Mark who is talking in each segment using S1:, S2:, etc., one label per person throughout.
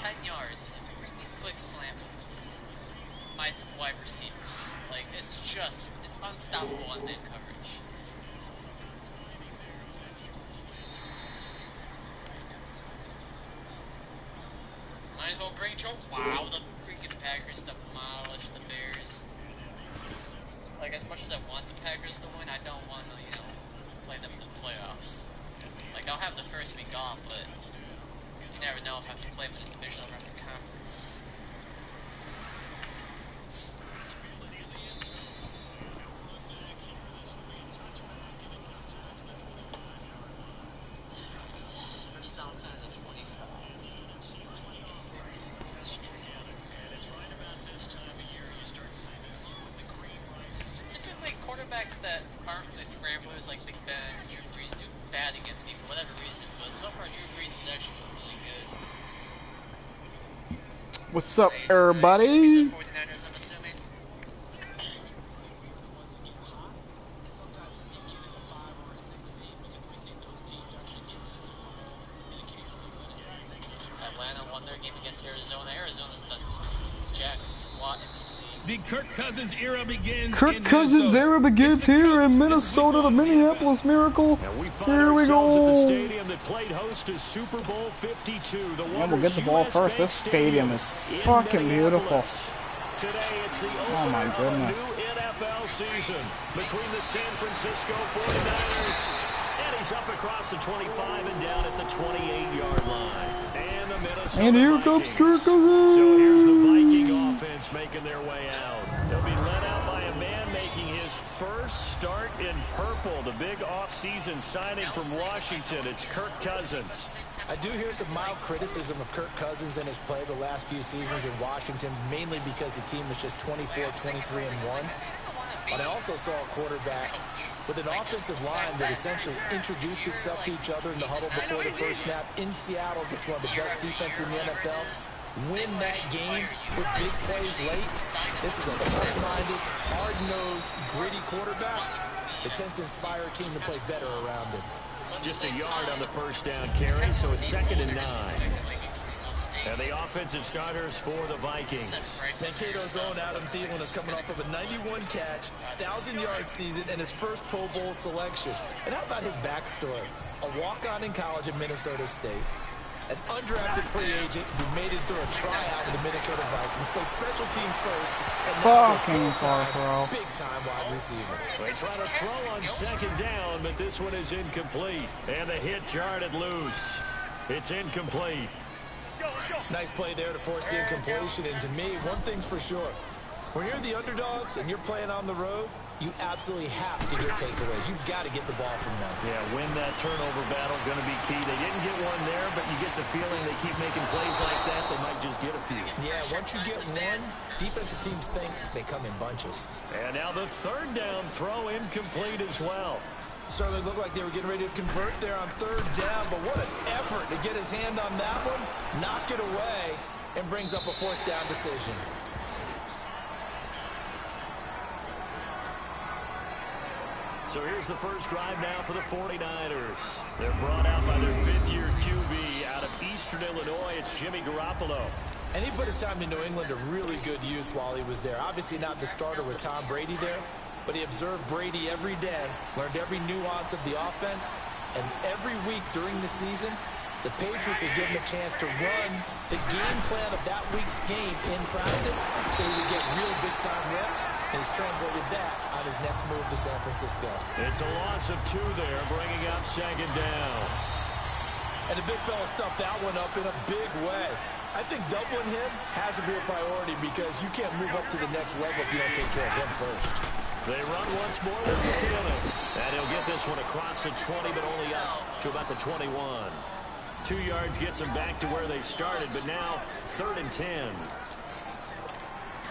S1: 10 yards is a freaking quick slam by wide receivers. Like, it's unstoppable on man coverage. Might as well bring Joe. Wow, the freaking Packers demolished the Bears. Like, as much as I want the Packers to win, I don't want to, play them in the playoffs. Like, I'll have the first week off, but you never know if I have to play them in the divisional round of conference. First down to the 25. Typically, quarterbacks that aren't really scramblers like Big Ben and Drew Brees do bad against me for whatever reason, but so far Drew Brees is actually really good.
S2: What's up, everybody?
S1: The 49ers, I'm assuming. Atlanta won their game against Arizona. Arizona's done jack squat in this league.
S3: The Kirk Cousins era begins.
S2: Kirk Cousins era begins here in Minnesota, the Minneapolis Miracle. Here we go.
S4: At the stadium that played host to Super Bowl 52.
S5: Yeah, we'll get the ball first. This stadium is fucking beautiful.
S4: Today it's the
S5: oh my goodness.
S4: new NFL season between the San Francisco 49ers. And he's up across the 25 and down at the 28-yard line. And the Minnesota
S2: And here comes Kirk Cousins.
S4: So here's the Viking offense making their way out. They'll be led out by a man making his first start in purple. The big offseason signing from Washington. It's Kirk Cousins.
S6: I do hear some mild criticism of Kirk Cousins and his play the last few seasons in Washington, mainly because the team was just 24, 23, and 1. But I also saw a quarterback with an offensive line that essentially introduced itself to each other in the huddle before the first snap. In Seattle, gets one of the best defense in the NFL. Win that game with big plays late. This is a tough-minded, hard-nosed, gritty quarterback that tends to inspire a team to play better around him.
S4: Just a yard on the first down carry, so it's 2nd and 9. And the offensive starters for the Vikings.
S6: Mankato's own Adam Thielen is coming off of a 91-catch, 1,000-yard season, and his first Pro Bowl selection. And how about his backstory? A walk-on in college at Minnesota State, an undrafted free agent who made it through a tryout with the Minnesota Vikings, played special teams first, and now he's a full-time, big-time wide receiver.
S4: They try to throw on 2nd down, but this one is incomplete. And the hit jarred loose. It's incomplete.
S6: Nice play there to force the incompletion, and to me, one thing's for sure. When you're the underdogs and you're playing on the road, you absolutely have to get takeaways. You've got to get the ball from them.
S4: Yeah, win that turnover battle, going to be key. They didn't get one there, but you get the feeling they keep making plays like that, they might just get a few.
S6: Yeah, once you get one, defensive teams think they come in bunches.
S4: And now the 3rd down throw incomplete as well.
S6: Certainly looked like they were getting ready to convert there on 3rd down, but what an effort to get his hand on that one, knock it away, and brings up a 4th down decision.
S4: So here's the first drive now for the 49ers. They're brought out by their 5th-year QB out of Eastern Illinois. It's Jimmy Garoppolo.
S6: And he put his time in New England to really good use while he was there. Obviously not the starter with Tom Brady there, but he observed Brady every day, learned every nuance of the offense, and every week during the season, the Patriots would give him a chance to run the game plan of that week's game in practice so he would get real big-time reps, and he's translated that on his next move to San Francisco.
S4: It's a loss of 2 there, bringing up 2nd down.
S6: And the big fella stuffed that one up in a big way. I think doubling him has to be a priority because you can't move up to the next level if you don't take care of him first.
S4: They run once more with McKinnon. And he'll get this one across the 20, but only up to about the 21. 2 yards gets them back to where they started, but now 3rd and 10.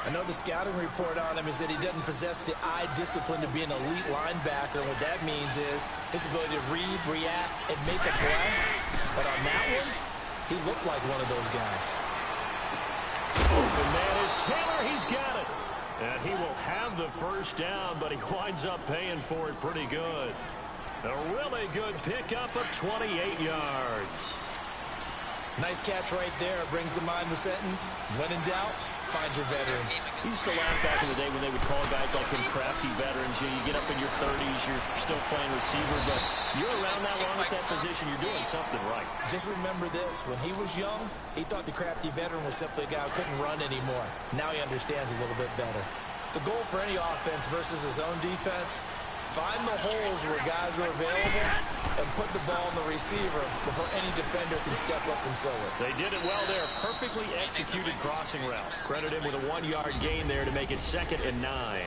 S6: I know the scouting report on him is that he doesn't possess the eye discipline to be an elite linebacker, and what that means is his ability to read, react, and make a play. But on that one, he looked like one of those guys.
S4: Open man is Taylor. He's got it. And he will have the first down, but he winds up paying for it pretty good. A really good pickup of 28 yards.
S6: Nice catch right there. Brings to mind the sentence, when in doubt, find your veterans.
S4: He used to laugh back in the day when they would call guys like him crafty veterans. You get up in your 30s, you're still playing receiver, but you're around that long at that position, you're doing something right.
S6: Just remember this. When he was young, he thought the crafty veteran was simply a guy who couldn't run anymore. Now he understands a little bit better. The goal for any offense versus his own defense, find the holes where guys are available and put the ball in the receiver before any defender can step up and fill it.
S4: They did it well there. Perfectly executed crossing route. Credit him with a 1-yard gain there to make it 2nd and 9.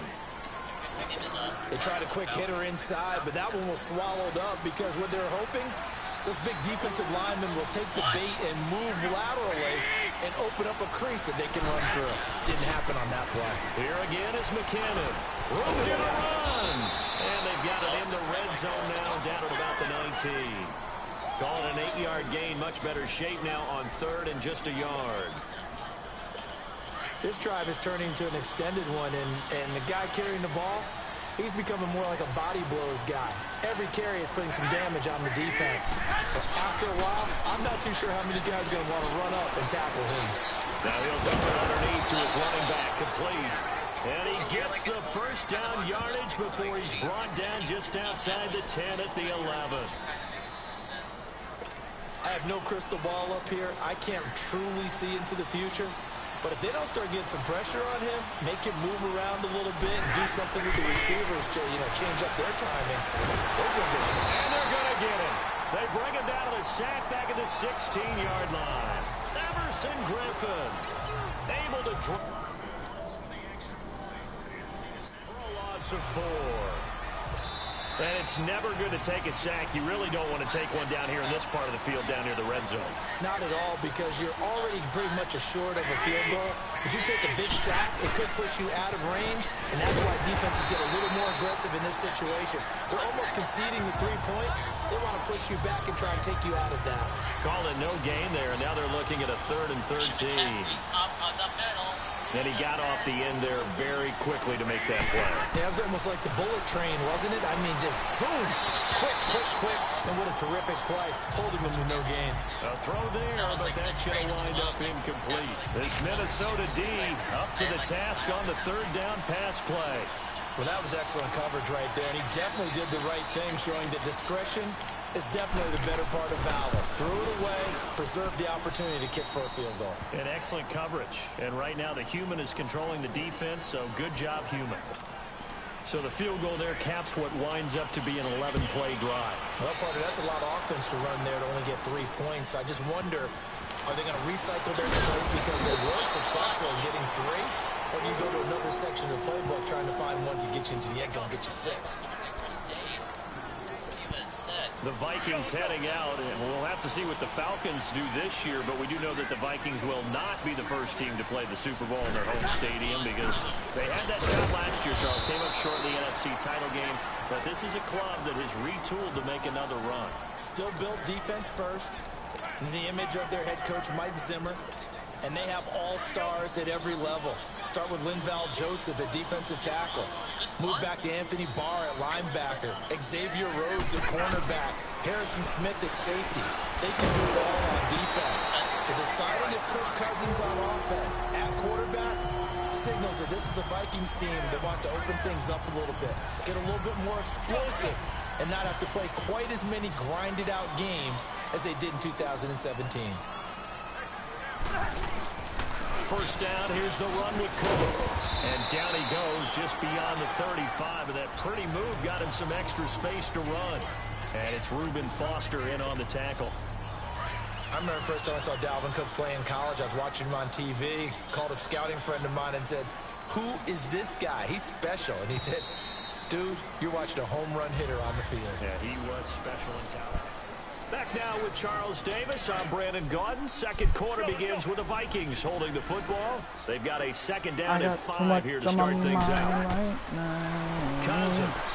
S6: They tried a quick hitter inside, but that one was swallowed up because what they're hoping, those big defensive linemen will take the bait and move laterally and open up a crease that they can run through. Didn't happen on that play.
S4: Here again is McKinnon. Room here to run. And they've got it in the red zone now, down at about the 19. Call it an 8-yard gain. Much better shape now on 3rd and just a yard.
S6: This drive is turning into an extended one, and the guy carrying the ball, he's becoming more like a body blows guy. Every carry is putting some damage on the defense. So after a while, I'm not too sure how many guys are going to want to run up and tackle him.
S4: Now he'll dump it underneath to his running back, complete. And he gets the first down yardage before he's brought down just outside the 10 at the 11.
S6: I have no crystal ball up here. I can't truly see into the future. But if they don't start getting some pressure on him, make him move around a little bit and do something with the receivers to, change up their timing, there's going to get shot.
S4: And they're going to get him. They bring him down to the sack back at the 16-yard line. Emerson Griffin able to draw for a loss of 4. And it's never good to take a sack. You really don't want to take one down here in this part of the field, down near the red zone.
S6: Not at all, because you're already pretty much assured of a field goal. If you take a big sack, it could push you out of range, and that's why defenses get a little more aggressive in this situation. They're almost conceding the 3 points. They want to push you back and try and take you out of that.
S4: Call it no gain there, and now they're looking at a 3rd and 13.
S1: Up on the middle.
S4: And he got off the end there very quickly to make that play.
S6: Yeah, it was almost like the bullet train, wasn't it? I mean, just zoom, quick, and what a terrific play, holding them with no gain.
S4: A throw there, but that's going to wind up incomplete. This Minnesota D up to the task on the 3rd down pass play.
S6: Well, that was excellent coverage right there, and he definitely did the right thing, showing that discretion is definitely the better part of valor. Threw it away, preserved the opportunity to kick for a field goal.
S4: And excellent coverage. And right now the human is controlling the defense, so good job, human. So the field goal there caps what winds up to be an 11-play drive.
S6: Well, partner, that's a lot of offense to run there to only get 3 points. I just wonder, are they going to recycle their plays because they were successful in getting 3? Or do you go to another section of the playbook trying to find ones that get you into the end zone and get you 6?
S4: The Vikings heading out, and we'll have to see what the Falcons do this year, but we do know that the Vikings will not be the first team to play the Super Bowl in their home stadium because they had that shot last year, Charles. Came up short in the NFC title game, but this is a club that has retooled to make another run.
S6: Still built defense first, in the image of their head coach, Mike Zimmer. And they have all-stars at every level. Start with Linval Joseph at defensive tackle. Move back to Anthony Barr at linebacker. Xavier Rhodes at cornerback. Harrison Smith at safety. They can do it all on defense. But deciding to Kirk Cousins on offense at quarterback signals that this is a Vikings team that wants to open things up a little bit. Get a little bit more explosive and not have to play quite as many grinded-out games as they did in 2017.
S4: First down, here's the run with Cook. And down he goes just beyond the 35. And that pretty move got him some extra space to run. And it's Reuben Foster in on the tackle.
S6: I remember the first time I saw Dalvin Cook play in college. I was watching him on TV. Called a scouting friend of mine and said, "Who is this guy? He's special." And he said, "Dude, you're watching a home run hitter on the field."
S4: Yeah, he was special in talent. Back now with Charles Davis. I'm Brandon Gaudin. Second quarter begins with the Vikings holding the football. They've got a second down and 5 here to start things out. Cousins.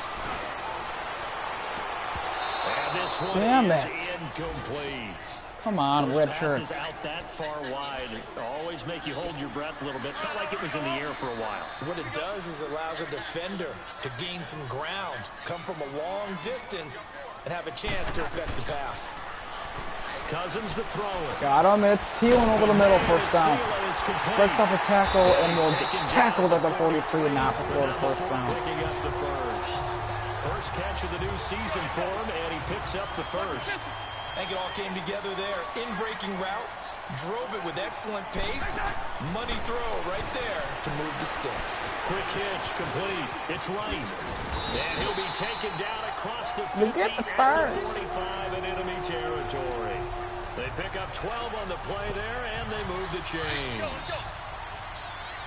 S4: And this one is incomplete.
S5: Come on,
S4: Those
S5: red shirt.
S4: passes out that far wide always make you hold your breath a little bit. Felt like it was in the air for a while.
S6: What it does is allows a defender to gain some ground, come from a long distance, and have a chance to affect the pass.
S4: Cousins to throw it.
S5: Got him. It's Thielen over the middle, first down. Breaks off a tackle and will get tackled at the 43 and not before the first down.
S4: Picking up the first catch of the new season for him, and he picks up the first.
S6: I think it all came together there. In-breaking route. Drove it with excellent pace. Money throw right there to move the sticks.
S4: Quick hitch complete. It's right. And he'll be taken down across the 50
S5: get the
S4: and the 45 in enemy territory. They pick up 12 on the play there, and they move the chains.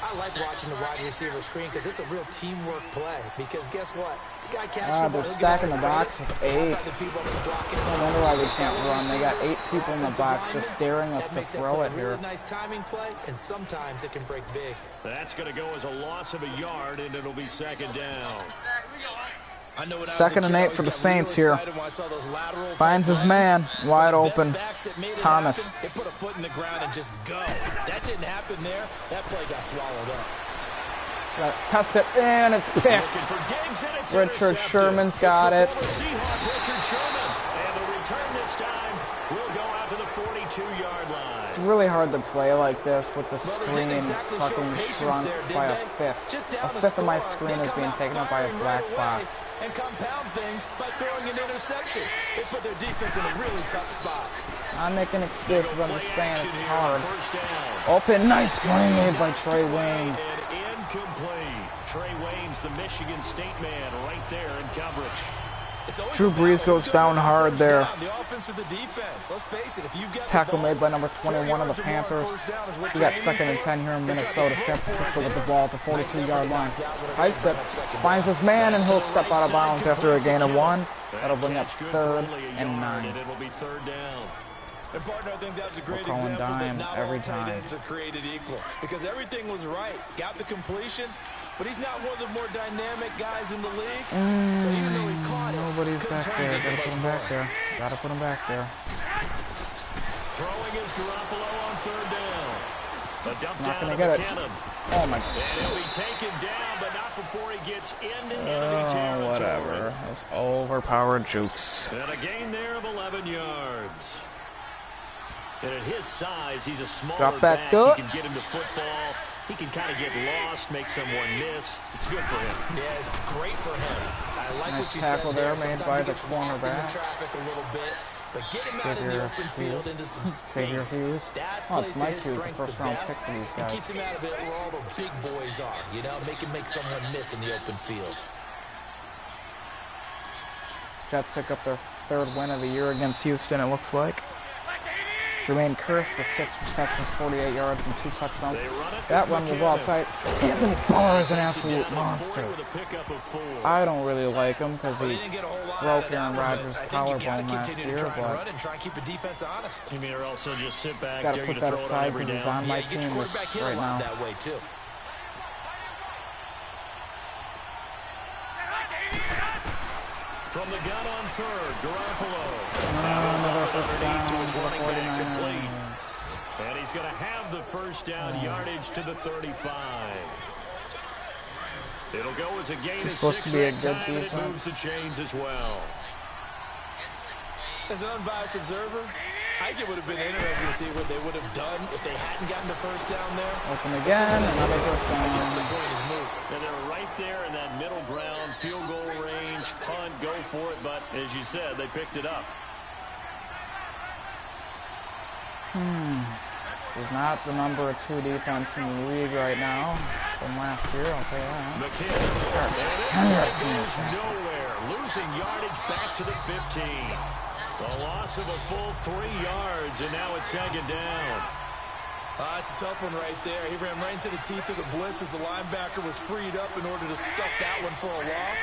S6: I like watching the wide receiver screen because it's a real teamwork play. Because guess what? The guy catches the ball.
S5: They're stacking the box with 8. No wonder why we can't run. They got 8 people in the box just daring us to throw it here.
S6: Nice timing play, and sometimes it can break big.
S4: That's going to go as a loss of a yard, and it'll be second down.
S5: Second and 8 for the Saints here. Finds his man wide open. Thomas.
S6: They put a foot in the ground and just go. That didn't happen there. That play got swallowed up.
S5: Test it, and it's picked. Richard Sherman's got it.
S4: Richard Sherman, and the return this time will go out to the 42-yard line.
S5: It's really hard to play like this with the screen fucking shrunk by a fifth. A fifth of my screen is being taken up by a black box.
S6: And compound things by throwing an interception. They put their defense in a really tough spot.
S5: I'm making excuses, I'm just saying it's hard. Open, nice play made by Trey Waynes.
S4: And incomplete. Trey Waynes, the Michigan State man, right there in coverage.
S5: Drew Brees goes down hard there.
S6: The offense or the defense. Let's face it, if you've got
S5: Tackle made by number 21 of the Panthers. We got second and 10 here in Minnesota. San Francisco with the ball at the 42-yard line. Hikes it, finds his man, and he'll step out of bounds after a gain of 1. That'll bring up third and 9.
S4: It'll be third down.
S6: And partner, I think that's a great
S5: calling
S6: example
S5: dime
S6: that not
S5: every
S6: all tight
S5: time.
S6: ends are created equal. Because everything was right. Got the completion, but he's not one of the more dynamic guys in the league. So even though he caught it,
S5: Nobody's back there. Gotta put him back there. Gotta put him back there.
S4: Throwing is Garoppolo on third down. A dump
S5: Not
S4: down
S5: gonna
S4: to
S5: get it.
S4: McKinnon.
S5: Oh my
S4: And
S5: gosh.
S4: he'll be taken down, but not before he gets into enemy territory.
S5: Whatever. Those overpowered jukes.
S4: And a gain there of 11 yards. And at his size, he's a smaller
S5: Drop back
S4: back.
S5: to it.
S4: He can get him to football. He can kind of get lost, make someone miss. It's good for him.
S6: yeah, it's great for him. I like
S5: Nice
S6: what you
S5: tackle
S6: said there.
S5: there made
S6: Sometimes
S5: by
S6: he
S5: the
S6: gets lost in the
S5: cornerback.
S6: traffic a little bit, but get him out in the
S5: Xavier
S6: open field
S5: Hughes.
S6: into some
S5: Xavier
S6: space.
S5: Hughes.
S6: That
S5: Oh,
S6: plays
S5: it's
S6: to
S5: Mike
S6: his
S5: Hughes, the
S6: strengths
S5: first
S6: the
S5: round
S6: best,
S5: pick for these
S6: and
S5: guys.
S6: keeps him out of it where all the big boys are. You know, make someone miss in the open field.
S5: Jets pick up their third win of the year against Houston, it looks like. Jermaine Kearse with 6 receptions, 48 yards, and 2 touchdowns. That run will go outside. Anthony Barr is an absolute monster. I don't really like him because he broke Aaron Rodgers' collarbone last year, but
S4: You mean also just sit back,
S5: gotta
S4: dare
S5: put
S4: you
S5: that
S4: to throw it on
S5: aside
S4: every
S5: because he's
S4: down?
S5: on my team right now.
S6: That way too.
S4: From the gun on third, Garoppolo.
S5: Another first down
S4: to his
S5: for the
S4: running back
S5: 49ers.
S4: complete. And he's going to have the first down yardage to the 35. It'll go as a gain of 6
S5: supposed to be a
S4: that
S5: good
S4: time, and it
S5: defense.
S4: moves the chains as well.
S6: As an unbiased observer, I think it would have been interesting to see what they would have done if they hadn't gotten the first down there.
S5: Open again, another first
S6: I guess the
S5: down.
S6: point is moved.
S4: And they're right there in that middle ground, field goal range, punt, go for it. But as you said, they picked it up.
S5: This is not the number 2 defense in the league right now from last year, I'll tell you that.
S4: McKinnon. And this play goes nowhere. Losing yardage back to the 15. A loss of a full 3 yards, and now it's second down.
S6: It's a tough one right there. He ran right into the teeth of the blitz as the linebacker was freed up in order to stuff that one for a loss.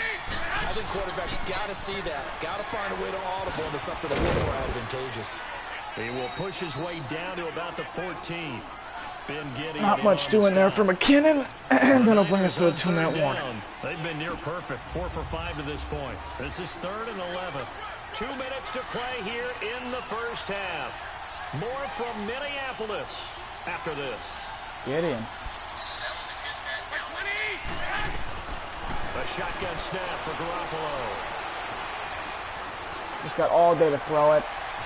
S6: I think quarterbacks got to see that. Got to find a way to audible into something a little more advantageous.
S4: He will push his way down to about the 14. Ben Gideon
S5: Not much doing there for McKinnon, and that'll bring us to a 2-minute warning.
S4: They've been near perfect, 4 for 5 to this point. This is 3rd and 11. 2 minutes to play here in the first half. More from Minneapolis after this.
S5: Gideon.
S4: A shotgun snap for Garoppolo.
S5: Just got all day to throw it.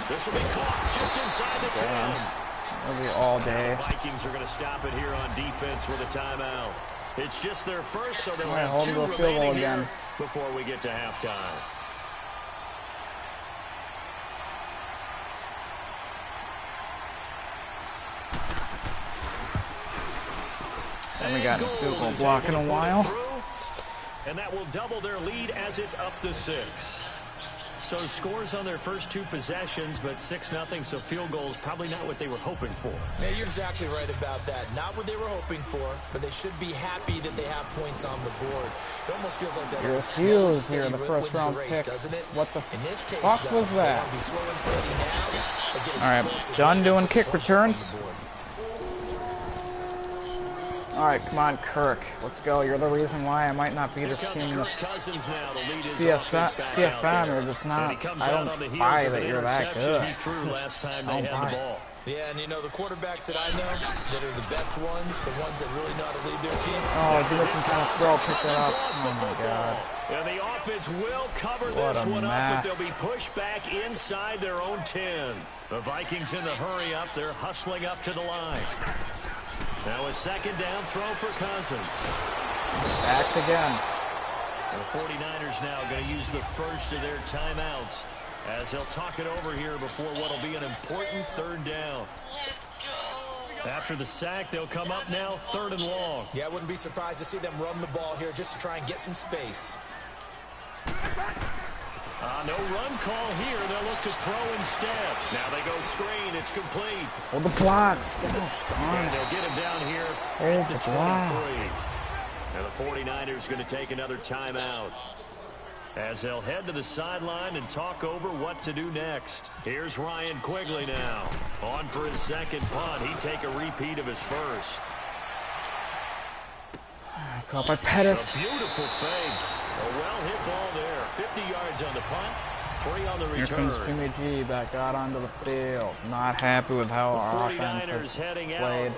S4: This will be caught just inside the 10.
S5: It'll be all day.
S4: The Vikings are going to stop it here on defense with a timeout. It's just their first, so they'll have
S5: hold
S4: 2
S5: the field
S4: remaining
S5: goal
S4: here
S5: again
S4: before we get to halftime.
S5: And we got a field goal block in a while.
S4: And that will double their lead as it's up to 6. So scores on their first 2 possessions, but 6-0, so field goals probably not what they were hoping for.
S6: Yeah, you're exactly right about that. Not what they were hoping for, but they should be happy that they have points on the board. It almost feels like that.
S5: You're Hughes here, the first round pick. What the fuck was that? Alright, done doing kick returns. Alright, come on, Kirk. Let's go. You're the reason why I might not be this team in the CFM. You're just not. I don't buy that you're that good. I don't buy it.
S6: Yeah, and you know, the quarterbacks that I know that are the best ones, the ones that really know how to lead their team.
S5: Oh, give us some kind of throw, pick that up. Oh my god.
S4: And the offense will cover this one up, but they'll be pushed back inside their own 10. The Vikings in the hurry up. They're hustling up to the line. Now a second down throw for Cousins.
S5: Sacked again.
S4: The 49ers now going to use the first of their timeouts as they'll talk it over here before what will be an important 3rd down.
S1: Let's go.
S4: After the sack, they'll come up now 3rd and long.
S6: Yeah, I wouldn't be surprised to see them run the ball here just to try and get some space.
S4: No run call here. They'll look to throw instead. Now they go screen. It's complete.
S5: Hold the blocks.
S4: And they'll get him down here at the 23. And the 49ers going to take another timeout as they'll head to the sideline and talk over what to do next. Here's Ryan Quigley now. On for his second punt. He'd take a repeat of his first.
S5: Caught by Pettis.
S4: A beautiful fake. A well-hit ball there. 50 yards on the punt, 3 on the return.
S5: Here comes Jimmy G back out onto the field. Not happy with how our offense has played.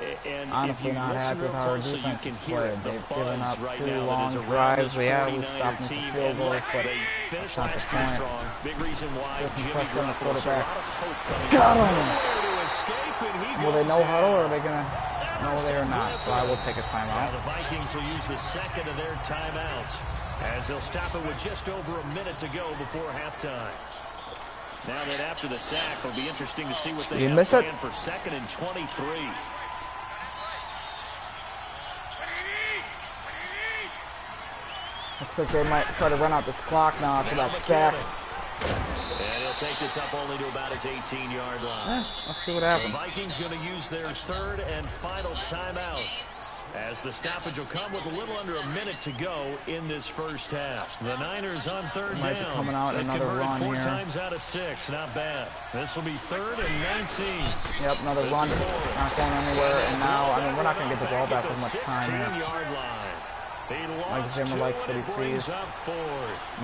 S5: Honestly, not happy with how our defense has played. They've given up 2 long drives. Yeah, we stopped them for field goals, but that's not the point. Get some pressure on the quarterback. Got him! Will they no huddle, or are they going to... No, they are not, so I will take a timeout.
S4: The Vikings will use the second of their timeouts as they'll stop it with just over a minute to go before halftime. Now that after the sack, it'll be interesting to see what they have planned for 2nd and 23.
S5: Looks like they might try to run out this clock now after that sack.
S4: And he'll take this up only to about his 18-yard line.
S5: Let's see what happens.
S4: The Vikings going to use their 3rd and final timeout as the stoppage will come with a little under a minute to go in this first half. The Niners on 3rd down.
S5: Might be coming out another run
S4: 4
S5: here.
S4: times out of 6. Not bad. This will be 3rd and 19.
S5: Yep, another run. Not going anywhere. And now, I mean, we're not going to get the ball back with much time here. Like Zimmer likes what he sees.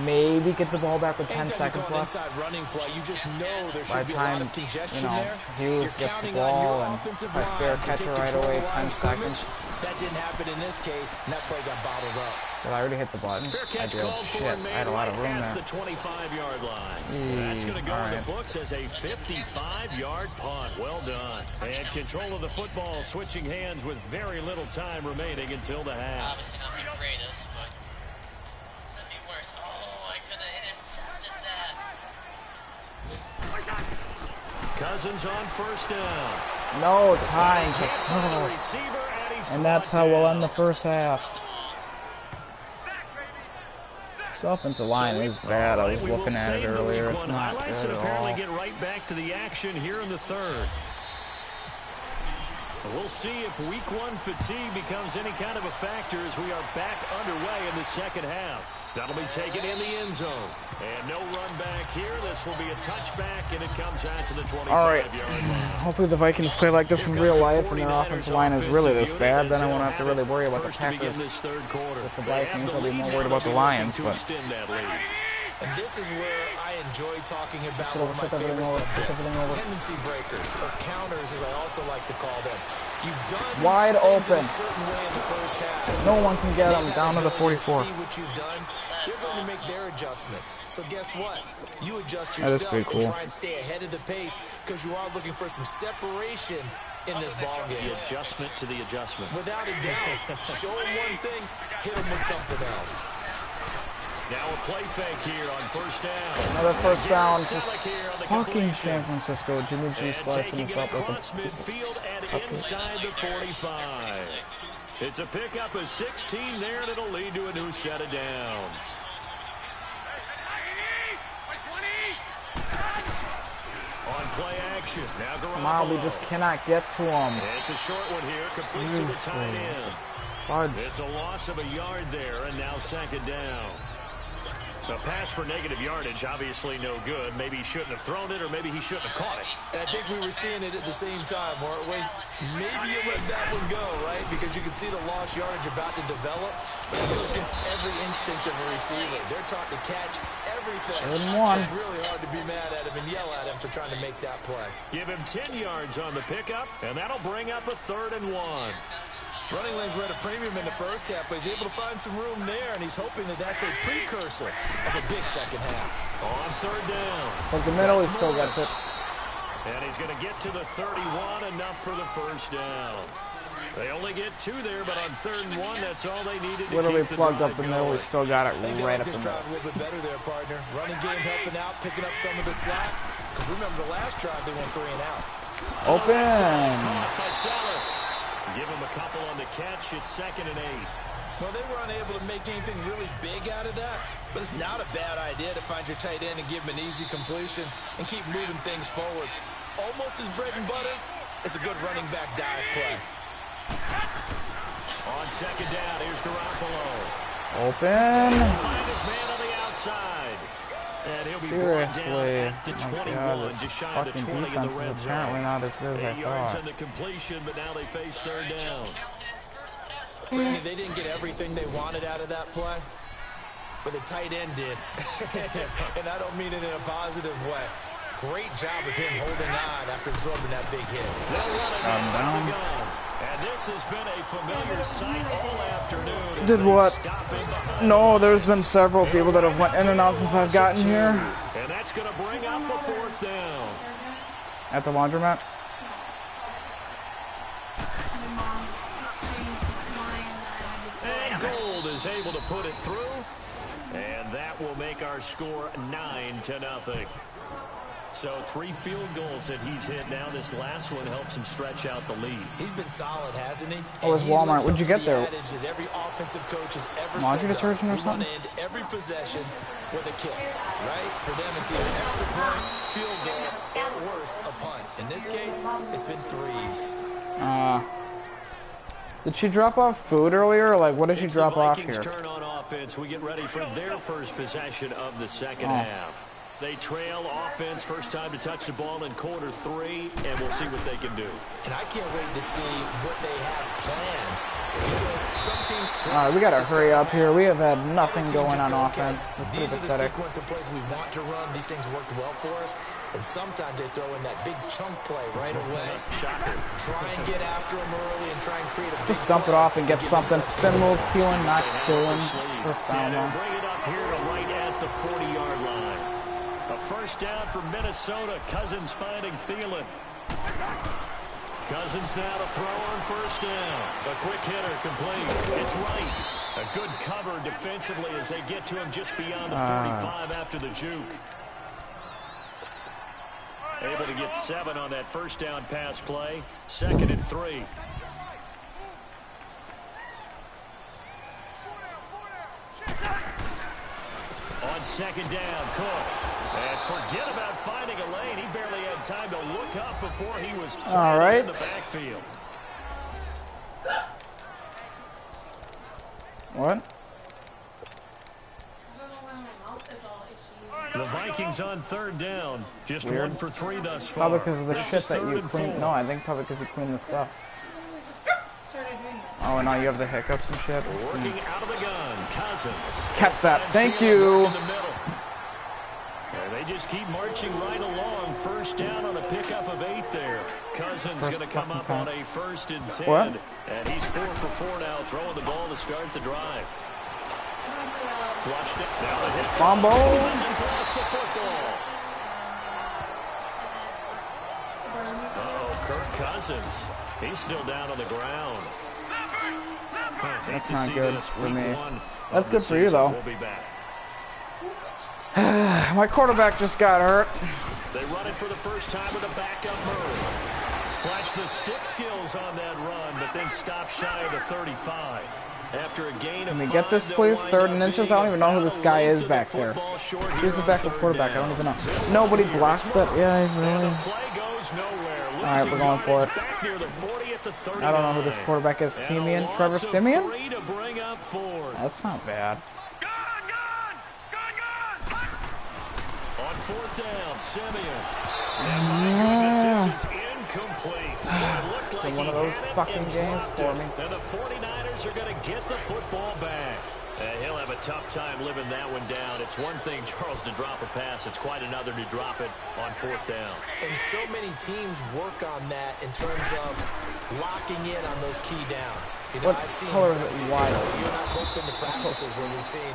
S5: Maybe get the ball back with 10 seconds left. By the time, you know, Hughes gets the ball and a fair catcher right away, 10 seconds.
S6: That didn't happen in this case, and that play got bottled up.
S5: Did I already hit the button? I did. Shit, I had a lot of room there.
S4: The 25-yard line. That's going to go in the books as a 55-yard punt. Well done. And control of the football switching hands with very little time remaining until the half.
S1: Obviously not the greatest, but could be worse. Oh, I could have intercepted that.
S4: Cousins on 1st down.
S5: No time to throw. And that's how we'll end the first half. This offensive line is bad. I was looking at it earlier. It's not good at all.
S4: Apparently get right back to the action here in the 3rd. We'll see if week 1 fatigue becomes any kind of a factor as we are back underway in the second half. That'll be taken in the end zone. And no run back here. This will be a touchback, and it comes out to the 25-yard line.
S5: Hopefully the Vikings play like this in real life and their offensive line is really this bad. Then I won't have to really worry about the Packers. With the Vikings, I'll be more worried about the Lions. But
S6: and this is where I enjoy talking about one of my favorite subjects, tendency breakers, or counters as I also like to call them. You've done
S5: wide open.
S6: a certain way in the first half.
S5: No one can get them down to the 44.
S6: See what you've done. they're going to make their adjustments. So guess what? You adjust
S5: That is
S6: yourself
S5: pretty cool.
S6: and try and stay ahead of the pace because you are looking for some separation in this ball game.
S4: The adjustment to the adjustment.
S6: Without a doubt. Show them one thing, hit them with something else.
S4: Now a play fake here on first down.
S5: Another first down for fucking San Francisco. Jimmy G slicing us up like a piece of
S4: midfield and inside the 45. It's a pickup of 16 there, and it'll lead to a new set of downs. On play action. Now
S5: Wow, we just cannot get to him.
S4: It's a short one here, complete to the tight end.
S5: Fudge.
S4: It's a loss of a yard there, and now second down. The pass for negative yardage, obviously no good. Maybe he shouldn't have thrown it, or maybe he shouldn't have caught it.
S6: And I think we were seeing it at the same time, weren't we? Maybe you let that one go, right? Because you can see the lost yardage about to develop. But it goes against every instinct of a receiver. They're taught to catch everything. It's really hard to be mad at him and yell at him for trying to make that play.
S4: Give him 10 yards on the pickup, and that'll bring up a 3rd and 1.
S6: Running lanes were at a premium in the first half, but he's able to find some room there, and he's hoping that that's a precursor of a big second half.
S4: On 3rd down.
S5: But the middle, he still gets it.
S4: And he's going to get to the 31, enough for the first down. They only get 2 there, but on 3rd and 1, that's all they needed to
S5: Literally
S4: keep the
S5: plugged up
S4: drive
S5: the middle, he
S4: going.
S5: still got it right up
S6: this
S5: the middle.
S6: drive a little bit better there, partner. Running game helping out, picking up some of the slack. Because remember, the last drive, they went 3 and out.
S5: Open.
S4: Give him a couple on the catch. It's 2nd and 8.
S6: Well, they were unable to make anything really big out of that, but it's not a bad idea to find your tight end and give him an easy completion and keep moving things forward. Almost his bread and butter. It's a good running back dive play.
S4: On 2nd down, here's Garoppolo.
S5: Open.
S4: Find his man on the outside. And he'll be
S5: Seriously.
S4: brought down at the
S5: Oh my
S4: 21,
S5: God, this
S4: just shy of the
S5: fucking
S4: 20 in the
S5: defense
S4: red
S5: is
S4: zone.
S5: apparently not as good as
S4: 8
S5: I
S4: yards
S5: thought.
S4: on the completion, but now they face 3rd down.
S6: Brandon, they didn't get everything they wanted out of that play, but the tight end did. And I don't mean it in a positive way. Great job of him holding on after absorbing that big hit.
S4: They'll run it out of the gun. And this has been a familiar sight all afternoon.
S5: Did what? No, there's been several people that have went in and out since I've gotten here.
S4: And that's going to bring up a 4th down.
S5: At the laundromat.
S4: And Gold is able to put it through. And that will make our score 9-0. So 3 field goals that he's hit now. This last one helps him stretch out the lead.
S6: He's been solid, hasn't he?
S5: Oh, it's Walmart. What'd you get there?
S6: That every offensive coach has ever
S5: Laundry
S6: said,
S5: detergent or
S6: we want
S5: something?
S6: to end every possession with a kick, right? For them, it's either extra point, field goal, or worst, a punt. In this case, it's been 3s.
S5: Did she drop off food earlier? Or like, what did she drop off here?
S4: Turn on offense. We get ready for their first possession of the second half. They trail offense, first time to touch the ball in quarter 3, and we'll see what they can do.
S6: And I can't wait to see what they have planned. Because some teams...
S5: All right, we got to hurry up here. We have had nothing going on offense. This is pretty
S6: These are the
S5: pathetic.
S6: sequence of plays we want to run. These things worked well for us. And sometimes they throw in that big chunk play right away.
S4: Shocker.
S6: Try and get after them early and try and create a big
S5: Just dump it off and get something. Spin move, Thielen, not doing. First down,
S4: And
S5: though.
S4: bring it up here to right at the 40-yard line. A first down for Minnesota. Cousins finding Thielen. Cousins now to throw on first down. A quick hitter complete. It's right. A good cover defensively as they get to him just beyond the 45 after the juke. Able to get 7 on that first down pass play. 2nd and 3. On 2nd down, Cook. And forget about finding a lane. He barely had time to look up before he was planted in the backfield.
S5: What?
S4: The Vikings on 3rd down. Just
S5: Weird.
S4: 1 for 3 thus far.
S5: Probably because of the
S4: This
S5: shit
S4: is
S5: that
S4: 3rd
S5: you
S4: and
S5: clean.
S4: 4.
S5: No, I think probably because you clean the stuff. Oh, and now you have the hiccups and shit.
S4: Working out of the gun. Cousins.
S5: Catch that. Thank you.
S4: In the middle. And they just keep marching right along. First down on a pickup of 8 there. Cousins going to come up on a 1st and 10.
S5: What?
S4: And he's 4 for 4 now, throwing the ball to start the drive. Flushed it. Now the hit.
S5: Fumble.
S4: Cousins lost the football. Oh, Kirk Cousins. He's still down on the ground.
S5: That's not good for me. That's good for you, though.
S4: We'll be back.
S5: My quarterback just got hurt.
S4: They run it for the first time with a backup move. Flash the stick skills on that run, but then stop shy of the 35. After a gain of
S5: Can we get this, please? 3rd and inches? I don't even know who this guy is back there. Who's the backup quarterback? I don't even know. Nobody blocks that. Yeah, really. Alright, we're going for it. I don't know who this quarterback is. Simeon? Trevor Simeon? That's not bad.
S4: On 4th down, Simeon.
S5: Yeah.
S4: This is incomplete.
S5: It's been one of those fucking games for me.
S4: And the 49ers are going to get the football back. He'll have a tough time living that one down. It's one thing, Charles, to drop a pass. It's quite another to drop it on 4th down.
S6: And so many teams work on that in terms of locking in on those key downs. You know,
S5: What
S6: I've seen
S5: color is it? White.
S6: you and I've both been to practices where we've seen,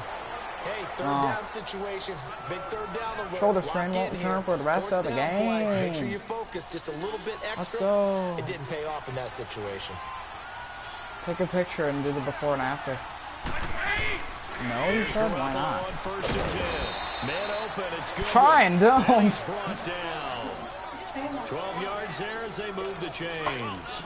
S6: hey, 3rd down situation, big 3rd down alert.
S5: Shoulder strain won't return for the rest of the game.
S6: Make sure you focus just a little bit extra.
S5: Let's go.
S6: It didn't pay off in that situation.
S5: Take a picture and do the before and after. No, you said why not?
S4: 1st and 10. Man open, it's good.
S5: Fine, don't.
S4: Brought down. 12 yards there as they move the chains.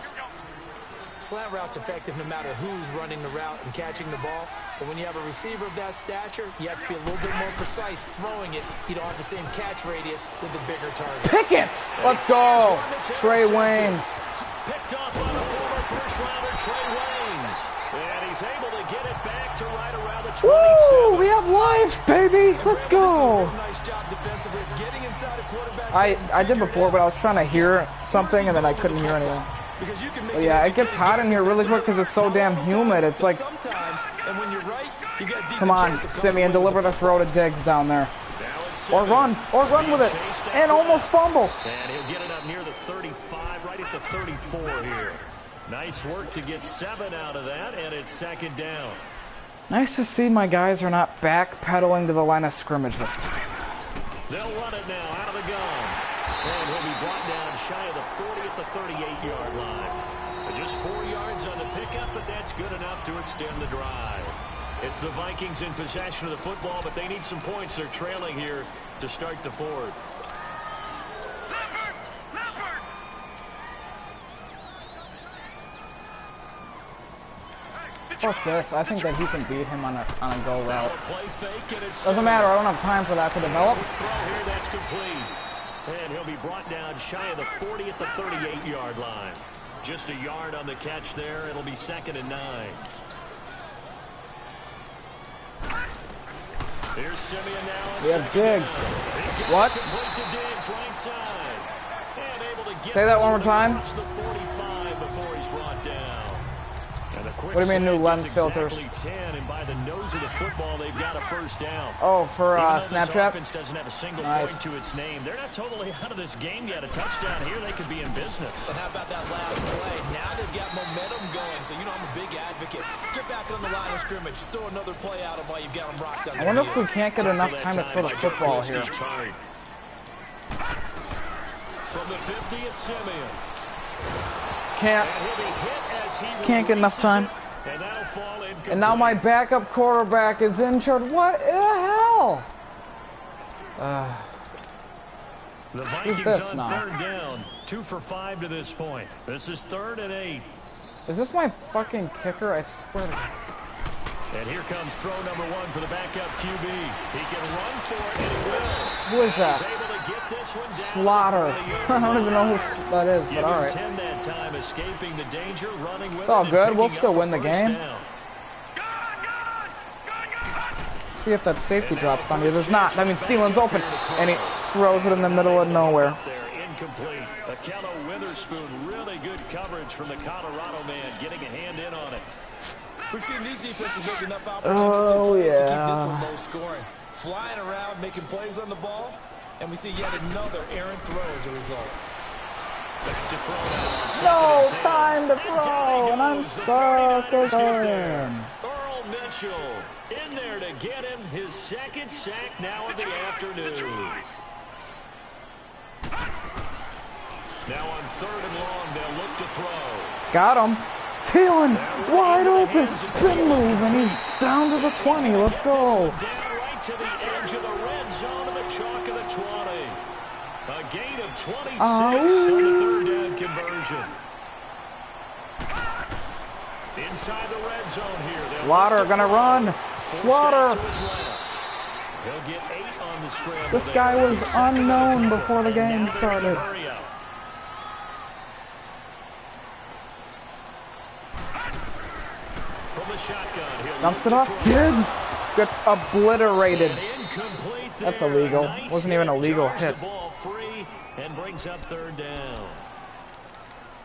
S6: Slant route's effective no matter who's running the route and catching the ball. But when you have a receiver of that stature, you have to be a little bit more precise throwing it. You don't have the same catch radius with the bigger target.
S5: Pick it! Let's go! Trey Waynes.
S4: Picked off by the former first-rounder, Trey Waynes. And he's able to get it back to right around the 27.
S5: Woo! We have life, baby! Let's go!
S6: Nice job defensively getting inside a quarterback.
S5: I did before, but I was trying to hear something and then I couldn't hear anything. But yeah, it gets hot in here really quick because it's so damn humid. It's like, come on, Simeon, deliver the throw to Diggs down there. Or run with it. And almost fumble.
S4: And he'll get it up near the 35, right at the 34 here. Nice work to get 7 out of that, and it's 2nd down.
S5: Nice to see my guys are not backpedaling to the line of scrimmage this time.
S4: They'll run it now out of the gun. And he'll be brought down shy of the 40 at the 38-yard line. Just 4 yards on the pickup, but that's good enough to extend the drive. It's the Vikings in possession of the football, but they need some points. They're trailing here to start the 4th.
S5: Fuck this. I think that he can beat him on a go route. Doesn't matter. I don't have time for that to develop.
S4: Throw here, that's complete. And he'll be brought down shy of the 40 at the 38-yard line. Just a yard on the catch there. It'll be 2nd and 9. Here's Simeon now.
S5: We have Diggs. What? Say that one more time. What do you mean new lens filters?
S4: 10, and by the nose of the football, they've got a 1st down.
S5: Oh, for Snapchat?
S4: This offense doesn't have a single
S5: nice.
S4: point to its name. They're not totally out of this game yet. A touchdown here, they could be in business.
S6: And how about that last play? Now they've got momentum going. So, you know, I'm a big advocate. Get back on the line of scrimmage. Throw another play out of while you've got them rocked on.
S5: I wonder if we can't get enough time to throw the football here.
S4: From the 50, it's Simeon.
S5: Can't get enough time. And now my backup quarterback is injured. What the hell?
S4: The Vikings on now? 3rd down. 2 for 5 to this point. This is 3rd and 8.
S5: Is this my fucking kicker? I swear to God.
S4: And here comes throw number 1 for the backup QB. He can run for it, and he will.
S5: Who is that?
S4: He's able to get this one down.
S5: Slaughter. I don't even know who that is, but all right.
S4: 10 that time, escaping the danger, running with
S5: it's all good. We'll still win the game.
S4: Down.
S5: See if that safety drops on you. There's not. That means Thielen's open, and he throws it in the middle of nowhere.
S4: Incomplete. Akello Witherspoon, really good coverage from the Colorado man, getting a hand in on it.
S6: We've seen these defenses make enough opportunities to keep this one low scoring. Flying around, making plays on the ball, and we see yet another errant throw as a result.
S4: Back to throw now.
S5: No time to throw, and I'm so concerned.
S4: Earl Mitchell in there to get him his second sack now of the afternoon. Now on 3rd and long, they'll look to throw.
S5: Got him. Thielen, wide open, spin move, and he's down to the 20. Let's go.
S4: Down right to the edge of the red zone of the chalk of the 20. A gain of 26 on the 3rd down conversion. Inside the red zone here.
S5: Slaughter gonna run. Slaughter.
S4: He'll get 8 on the scramble.
S5: This guy was unknown before the game started. Dumps it off. Diggs gets obliterated. That's illegal. Wasn't even a legal hit.
S4: And brings up 3rd down.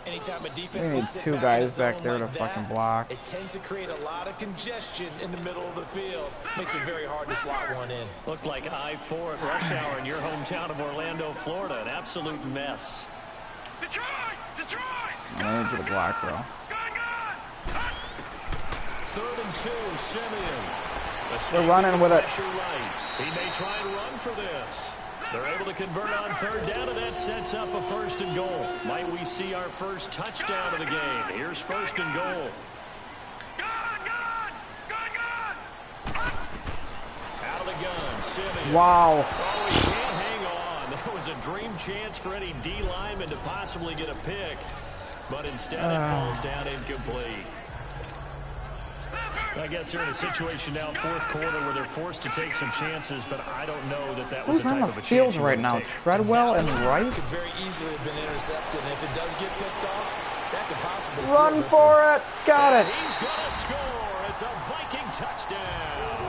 S6: Anytime a defense
S5: We need
S6: gets
S5: 2
S6: back
S5: guys
S6: in the
S5: back
S6: zone
S5: there
S6: like
S5: to
S6: that,
S5: fucking block.
S6: It tends to create a lot of congestion in the middle of the field. Makes it very hard to slot one in.
S4: Looked like I-4 at rush hour in your hometown of Orlando, Florida. An absolute mess.
S5: I need you to block, bro.
S4: 3rd and 2, Simeon.
S5: They're running with it.
S4: Right. He may try and run for this. They're able to convert on 3rd down, and that sets up a 1st and goal. Might we see our first touchdown of the game? Here's 1st and goal. Out of the gun, Simeon.
S5: Wow.
S4: Oh, he can't hang on. That was a dream chance for any D lineman to possibly get a pick, but instead it falls down incomplete. I guess they're in a situation now, 4th quarter, where they're forced to take some chances, but I don't know that that was
S5: Who's
S4: the
S5: on
S4: type
S5: the
S4: of a
S5: field
S4: chance
S5: right now? Treadwell and Wright?
S6: Could very easily have been intercepted, and if it does get picked off, that could possibly
S5: Run for it. Got it.
S4: He's going to score. It's a Viking touchdown.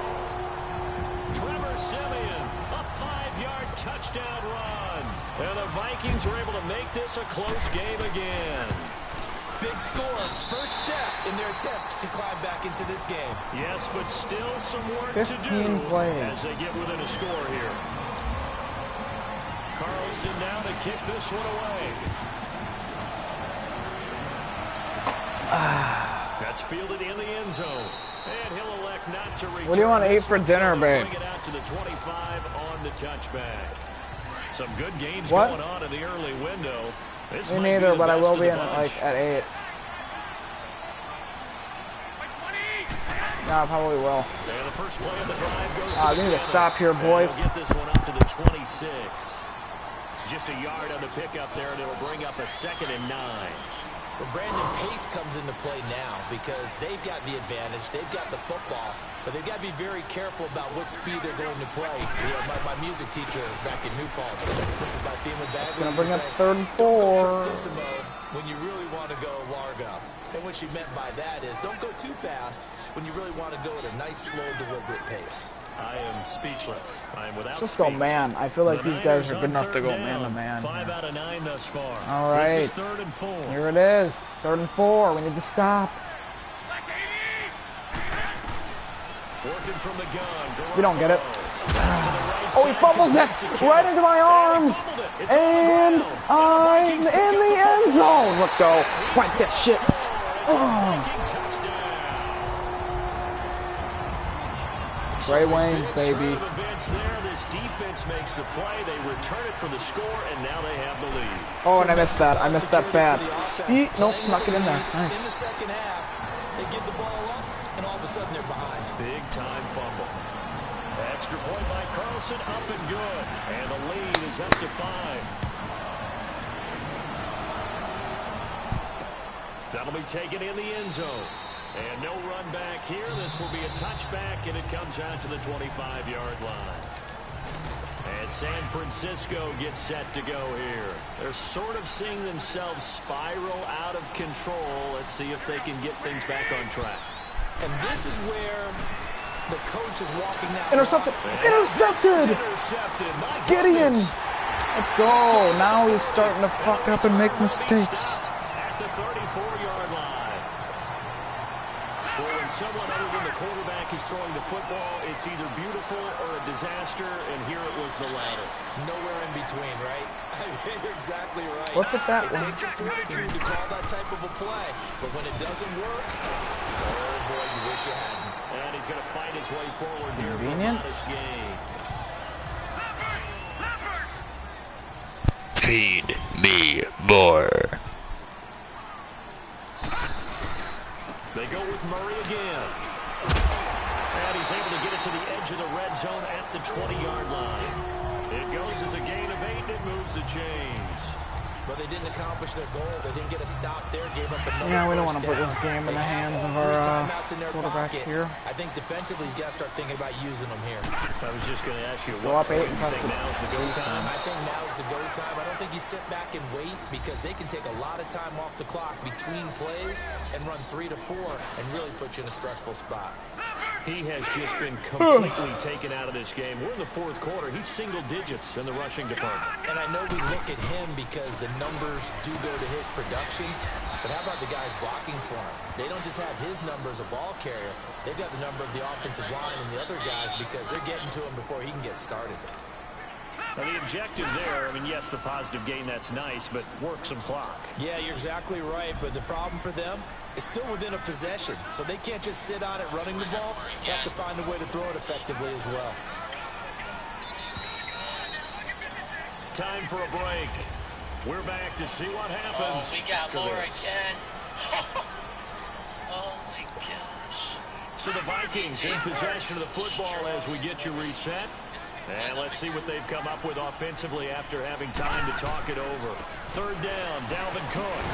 S4: Trevor Simeon, a 5-yard touchdown run. And the Vikings were able to make this a close game again.
S6: Big score, first step in their attempt to climb back into this game.
S4: Yes, but still some work to
S5: 15
S4: do
S5: plays.
S4: as they get within a score here. Carlson now to kick this one away. That's fielded in the end zone. And he'll elect not to return.
S5: What do you want to eat for dinner, babe?
S4: Bring it out to the 25 on the touchback. Some good games
S5: What?
S4: going on in the early window. This
S5: Me
S4: might be
S5: neither,
S4: the
S5: but I
S4: best
S5: will
S4: of
S5: be
S4: the
S5: in
S4: bunch.
S5: like at 8. Yeah, I probably will.
S4: And the first play of the drive goes to
S5: We need to
S4: Cannon.
S5: stop here, boys.
S4: And he'll get this one up to the 26. Just a yard on the pickup there, and it'll bring up a 2nd and 9.
S6: Well, Brandon, pace comes into play now because they've got the advantage. They've got the football, but they've got to be very careful about what speed they're going to play. You know, my music teacher back in New Paltz, this is my theme of Bagley.
S5: It's going to bring up
S6: say,
S5: 3rd and
S6: don't
S5: 4.
S6: go prestissimo when you really want to go largo. And what she meant by that is don't go too fast when you really want to go at a nice, slow, deliberate pace.
S4: I am speechless. I am without
S5: Just go
S4: speech.
S5: man. I feel like
S4: The
S5: these guys
S4: Niners
S5: are
S4: on
S5: good enough to
S4: 3rd
S5: go
S4: down.
S5: man to man.
S4: 5 out of 9 thus far.
S5: All right.
S4: This is 3rd and 4.
S5: Here it is. 3rd and 4. We need to stop.
S4: Working from the gun.
S5: We don't get it.
S4: Right
S5: Oh, he fumbles it right into my arms. And I'm in the end zone. Let's go. Spike that shit. Oh. Ray Wayne's, baby.
S4: This defense makes the play. They return it for the score, and now they have the lead.
S5: Oh, and I missed that. I missed that bad. Nope, snuck it in there.
S6: In the
S5: Nice.
S6: second half, they give the ball up, and all of a sudden they're behind.
S4: Big time fumble. Extra point by Carlson, up and good. And the lead is up to 5. That'll be taken in the end zone. And no run back here. This will be a touchback, and it comes out to the 25-yard line. And San Francisco gets set to go here. They're sort of seeing themselves spiral out of control. Let's see if they can get things back on track.
S6: And this is where the coach is walking out.
S5: Intercepted. Intercepted. Gideon. Let's go. Now he's starting to fuck up and make mistakes.
S4: At the 34-yard line. Well, when someone other than the quarterback is throwing the football, it's either beautiful or a disaster, and here it was the latter.
S6: Nowhere in between, right? You're exactly right.
S5: Look at that
S6: It
S5: one.
S6: takes a fortitude to call that type of a play, but when it doesn't work, oh boy, you wish you hadn't.
S4: And he's going to fight his way forward here for a
S5: Convenient.
S4: modest gain.
S7: Feed me more.
S4: They go with Murray again. And he's able to get it to the edge of the red zone at the 20-yard line. It goes as a gain of 8. It moves the chains.
S6: But they didn't accomplish their goal. They didn't get a stop there. Gave up another.
S5: Yeah, we don't want to
S6: first
S5: put
S6: down.
S5: this game in the
S6: They had
S5: hands of
S6: three
S5: our
S6: timeouts in their
S5: quarterback
S6: pocket.
S5: here.
S6: I think defensively, you got to start thinking about using them here.
S4: I was just going to ask you,
S5: Go
S4: what
S5: up 8
S4: do
S5: and
S4: you
S5: press
S4: think
S5: the
S4: now's the go time?
S6: I think now's the go time. I don't think you sit back and wait because they can take a lot of time off the clock between plays and run 3 to 4 and really put you in a stressful spot.
S4: He has just been completely taken out of this game. We're in the fourth quarter. He's single digits in the rushing department.
S6: And I know we look at him because the numbers do go to his production, but how about the guys blocking for him? They don't just have his number as a ball carrier. They've got the number of the offensive line and the other guys because they're getting to him before he can get started.
S4: Now, the objective there, I mean, yes, the positive gain, that's nice, but work some clock.
S6: Yeah, you're exactly right, but the problem for them is still within a possession, so they can't just sit on it running the ball. They have to find a way to throw it effectively as well.
S4: Time for a break. We're back to see what happens.
S1: Oh, we got more again. Oh, my gosh.
S4: So the Vikings in possession of the football as we get you reset. And let's see what they've come up with offensively after having time to talk it over. Third down, Dalvin Cook.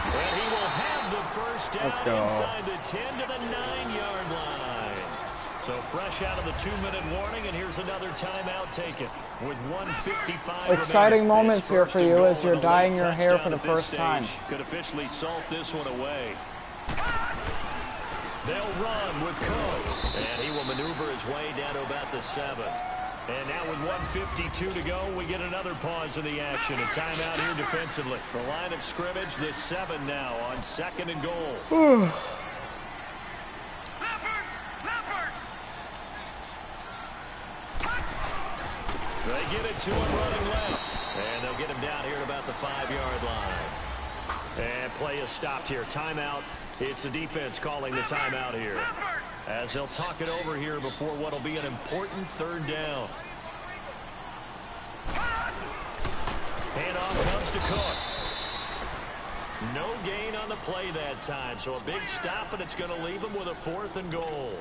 S4: And he will have the first down inside the 10 to the 9-yard line. So fresh out of the 2-minute warning, and here's another timeout taken with 1:55
S5: Exciting
S4: remaining.
S5: moments here for you as you're
S4: Goal and a
S5: dyeing
S4: late
S5: your hair
S4: touchdown
S5: for the
S4: at this
S5: first time.
S4: stage. Could officially salt this one away. They'll run with Cook, and he will maneuver his way down to about the 7. And now with 1:52 to go, we get another pause in the action. A timeout here defensively. The line of scrimmage, the 7 now on 2nd and goal. They get it to him running left. And they'll get him down here at about the 5-yard line. And play is stopped here. Timeout. It's the defense calling the timeout here, as they'll talk it over here before what will be an important third down. Handoff comes to Cook. No gain on the play that time, so a big stop, and it's going to leave him with a 4th and goal.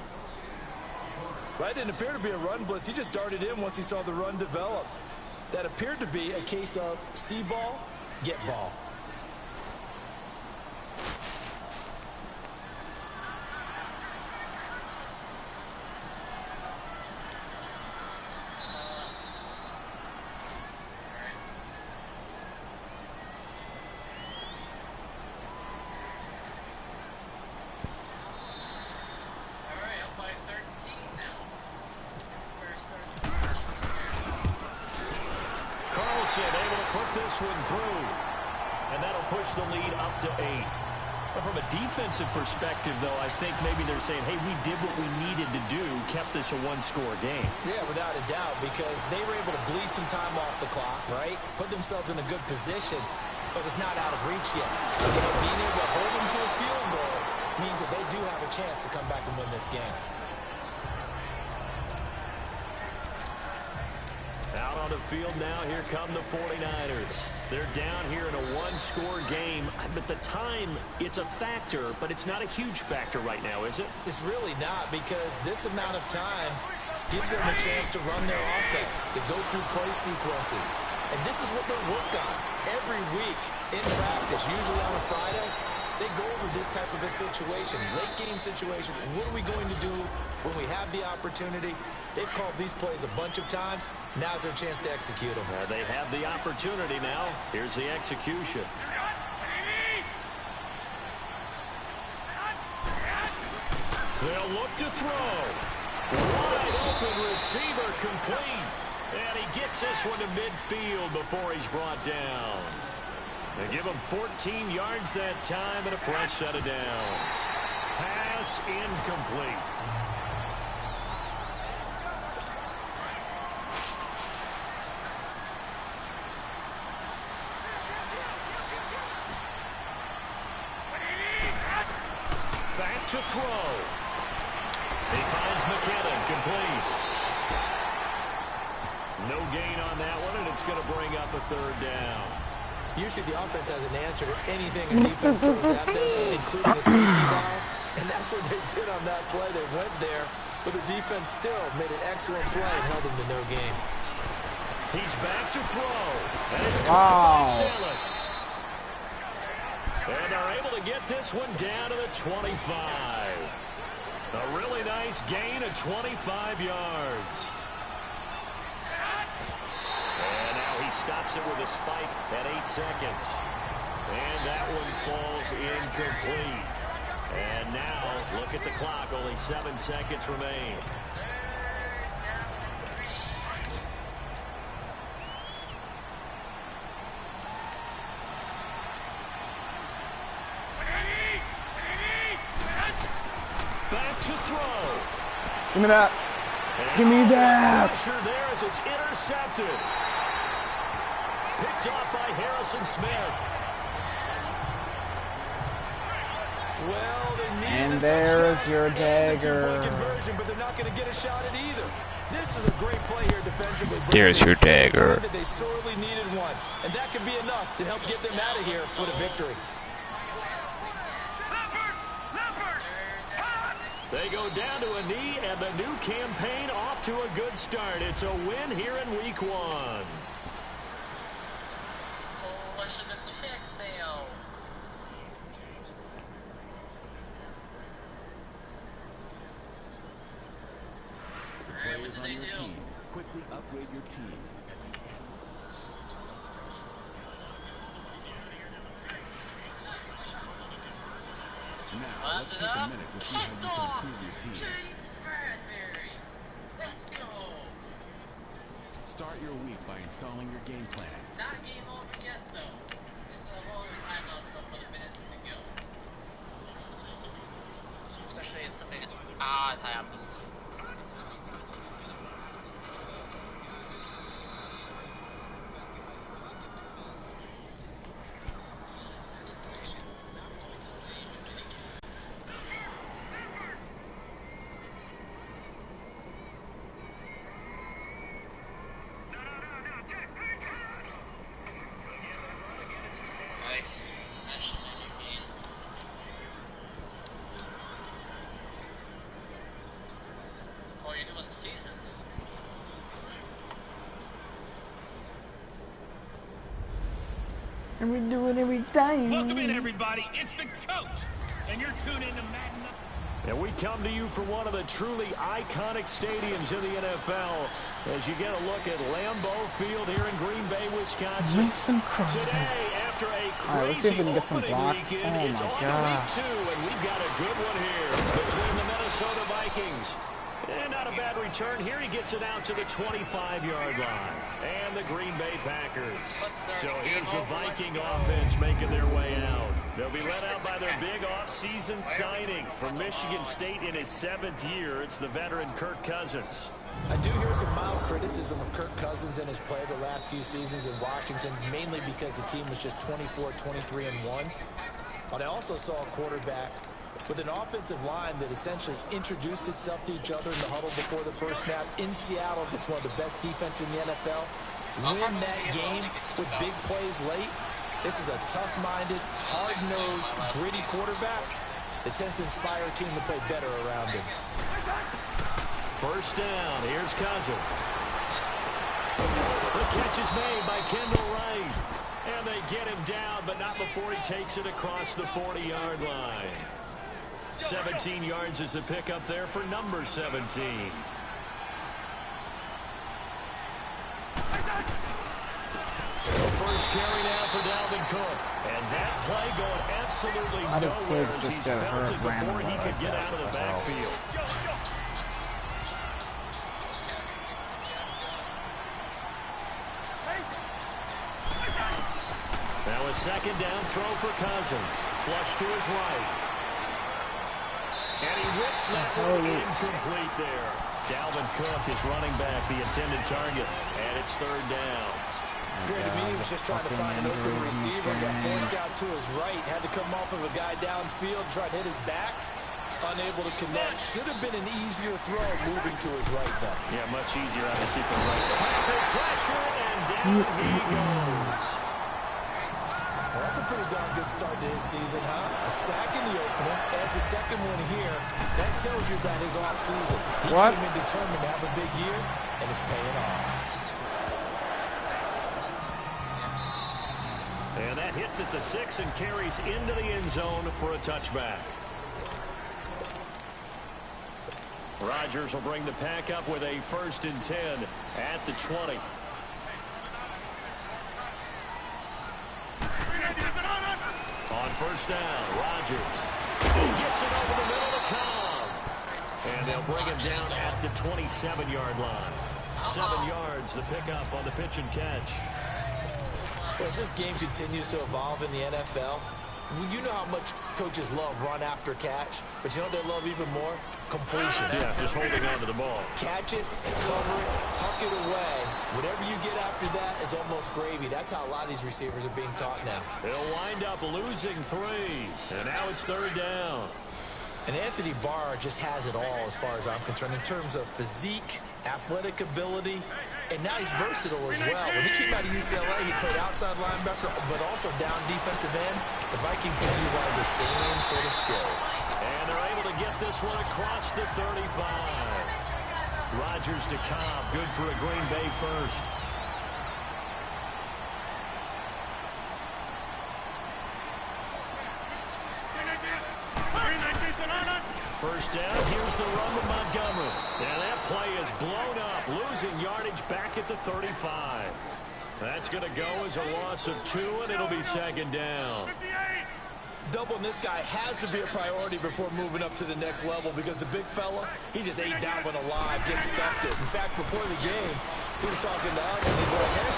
S6: Well, that didn't appear to be a run blitz. He just darted in once he saw the run develop. That appeared to be a case of see ball, get ball.
S4: Able to put this one through, and that'll push the lead up to 8. But from a defensive perspective, though, I think maybe they're saying, hey, we did what we needed to do, kept this a one-score game.
S6: Yeah, without a doubt, because they were able to bleed some time off the clock, right? Put themselves in a good position, but it's not out of reach yet. Being able to hold them to a field goal means that they do have a chance to come back and win this game.
S4: Out on the field now, here come the 49ers. They're down here in a one-score game, but the time, it's a factor, but it's not a huge factor right now, is it?
S6: It's really not, because this amount of time gives them a chance to run their offense, to go through play sequences. And this is what they work on every week in practice, usually on a Friday. They go over this type of a situation, late-game situation. What are we going to do when we have the opportunity? They've called these plays a bunch of times. Now's their chance to execute them.
S4: They have the opportunity now. Here's the execution. They'll look to throw. Wide open receiver complete. And he gets this one to midfield before he's brought down. They give him 14 yards that time and a fresh set of downs. Pass incomplete. Back to throw. He finds McKinnon, complete. No gain on that one, and it's going to bring up a third down.
S6: Usually the offense has an answer to anything a defense throws at them, including a safety valve. And that's what they did on that play. They went there, but the defense still made an excellent play and held them to no gain.
S4: He's back to throw. And it's and they're able to get this one down to the 25. A really nice gain of 25 yards. And now he stops it with a spike at 8 seconds. And that one falls incomplete. And now, look at the clock. Only 7 seconds remain. Back to throw.
S5: Give me that. Give me that.
S4: Pressure there as it's intercepted. Picked off by Harrison Smith.
S6: Well,
S5: and there's your dagger.
S6: But they're not going to get a shot at either. This is a great play here defensively.
S7: There's your dagger.
S6: They sorely needed one, and that could be enough to help get them out of here with a victory.
S4: They go down to a knee, and the new campaign off to a good start. It's a win here in Week 1.
S8: Players on your team, quickly upgrade your team. Now, let's take a minute to see how you can improve your team.
S1: Let's go.
S8: Start your week by installing your game plan.
S1: It's not game over yet, though. We still have all the timeouts left for the minute to go. Especially if something odd happens.
S5: And we do it every time.
S3: Welcome in, everybody. It's the coach, and you're tuned in to Madden.
S4: And we come to you from one of the truly iconic stadiums in the NFL as you get a look at Lambeau Field here in Green Bay, Wisconsin. Today, after a crazy opening weekend, it's on to Week 2, and we've got a good one here between the Minnesota Vikings. And not a bad return. Here he gets it out to the 25-yard line. And the Green Bay Packers. So here's the Viking offense making their way out. They'll be led out by their big off-season signing from Michigan State in his 7th year. It's the veteran Kirk Cousins.
S6: I do hear some mild criticism of Kirk Cousins and his play the last few seasons in Washington, mainly because the team was just 24, 23-1. But I also saw a quarterback with an offensive line that essentially introduced itself to each other in the huddle before the first snap. In Seattle, that's one of the best defense in the NFL. Win that game with big plays late. This is a tough-minded, hard-nosed, gritty quarterback that tends to inspire a team to play better around him.
S4: First down, here's Cousins. The catch is made by Kendall Wright. And they get him down, but not before he takes it across the 40-yard line. 17 yards is the pickup there for number 17. The first carry now for Dalvin Cook. And that play going absolutely nowhere as he's belted before he could get out of the backfield. Now a second down throw for Cousins. Flush to his right. And he whips that one incomplete there. Dalvin Cook is running back the intended target. And it's third down.
S6: Appeared to me he was just trying to find an open receiver. Got forced out to his right. Had to come off of a guy downfield, try to hit his back. unable to connect. Should have been an easier throw moving to his right, though.
S4: Yeah, much easier, obviously, from right. Packer pressure, and down he goes.
S6: Well, that's a pretty darn good start to his season, huh? A sack in the opener, adds a second one here. That tells you about his offseason. He came in determined to have a big year, and it's paying off.
S4: And that hits at the 6 and carries into the end zone for a touchback. Rodgers will bring the pack up with a 1st and 10 at the 20. On 1st down, Rodgers. He gets it over the middle to Cobb. And they'll bring him down at the 27-yard line. 7 yards, the pickup on the pitch and catch.
S6: Well, as this game continues to evolve in the NFL, you know how much coaches love run after catch, but you know what they love even more? Completion.
S4: Yeah, just holding on to the ball.
S6: Catch it, cover it, tuck it away. Whatever you get after that is almost gravy. That's how a lot of these receivers are being taught now.
S4: They'll wind up losing 3, and now it's 3rd down.
S6: And Anthony Barr just has it all as far as I'm concerned in terms of physique, athletic ability, and now he's versatile as well. When he came out of UCLA, he played outside linebacker, but also down defensive end. The Vikings can utilize the same sort of skills.
S4: And they're able to get this one across the 35. Rodgers to Cobb, good for a Green Bay 1st. First down, here's the run to Montgomery. And that play is blown up, losing yardage back at the 35. That's going to go as a loss of 2, and it'll be 2nd down.
S6: Doubling this guy has to be a priority before moving up to the next level because the big fella, he just ate that one alive, just stuffed it. In fact, before the game, he was talking to us, and he's like, hey,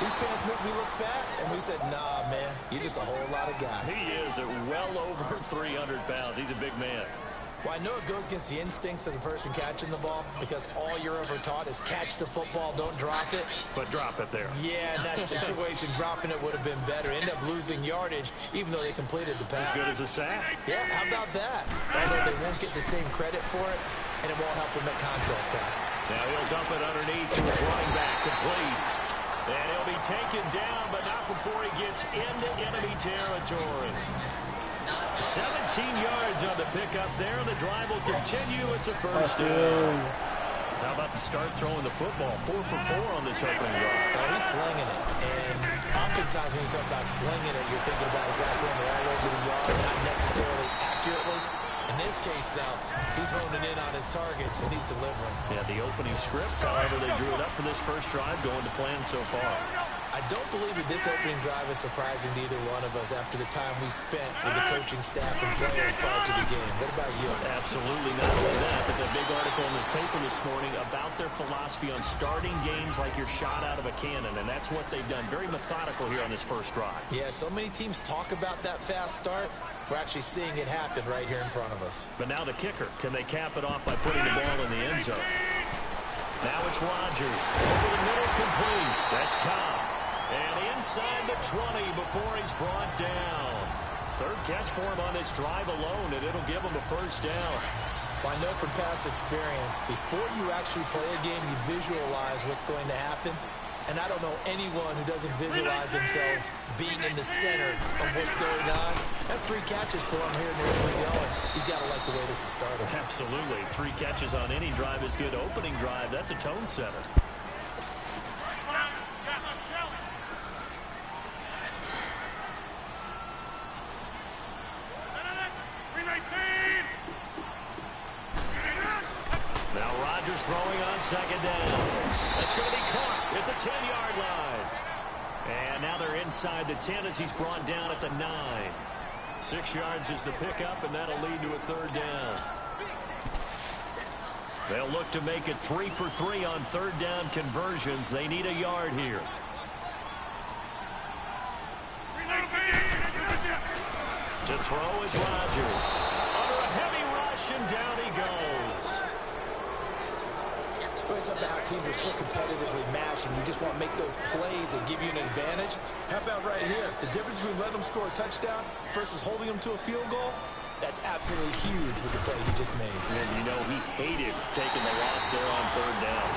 S6: these pants make me look fat. And we said, nah, man, you're just a whole lot of guy.
S4: He is at well over 300 pounds. He's a big man.
S6: Well, I know it goes against the instincts of the person catching the ball because all you're ever taught is catch the football, don't drop it.
S4: But drop it there.
S6: Yeah, in that situation, dropping it would have been better. End up losing yardage, even though they completed the pass.
S4: As good as a sack.
S6: Yeah, how about that? Although they won't get the same credit for it, and it won't help them at contract time.
S4: Now he'll dump it underneath to his running back, complete. And he'll be taken down, but not before he gets into enemy territory. 17 yards on the pickup there. The drive will continue. It's a 1st down. How about the start throwing the football? 4 for 4 on this opening drive.
S6: Oh, he's slinging it. And oftentimes when you talk about slinging it, you're thinking about a guy throwing it all over the yard, not necessarily accurately. In this case, though, he's honing in on his targets, and he's delivering.
S4: Yeah, the opening script, however, they drew it up for this first drive, going to plan so far.
S6: I don't believe that this opening drive is surprising to either one of us after the time we spent with the coaching staff and players prior to the game. What about you?
S4: Absolutely. Not only that, but the big article in the paper this morning about their philosophy on starting games like you're shot out of a cannon, and that's what they've done. Very methodical here on this first drive.
S6: Yeah, so many teams talk about that fast start. We're actually seeing it happen right here in front of us.
S4: But now the kicker. Can they cap it off by putting the ball in the end zone? Now it's Rodgers. Over the middle, complete. That's Cobb. And inside the 20 before he's brought down. 3rd catch for him on this drive alone, and it'll give him a 1st down.
S6: Well, I know from past experience, before you actually play a game, you visualize what's going to happen. And I don't know anyone who doesn't visualize themselves being in the center of what's going on. That's 3 catches for him here near the going. He's got to like the way this is started.
S4: Absolutely. 3 catches on any drive is good. Opening drive, that's a tone setter. Now Rodgers throwing on 2nd down. That's going to be caught at the 10-yard line. And now they're inside the 10 as he's brought down at the 9. 6 yards is the pickup, and that'll lead to a 3rd down. They'll look to make it 3 for 3 on 3rd down conversions. They need a yard here. To throw is Rodgers. Under a heavy rush, and down he goes.
S6: Well, it's about how teams are so competitively matched, and you just want to make those plays that give you an advantage. How about right here? The difference between letting them score a touchdown versus holding them to a field goal? That's absolutely huge with the play he just made.
S4: And you know he hated taking the loss there on third down.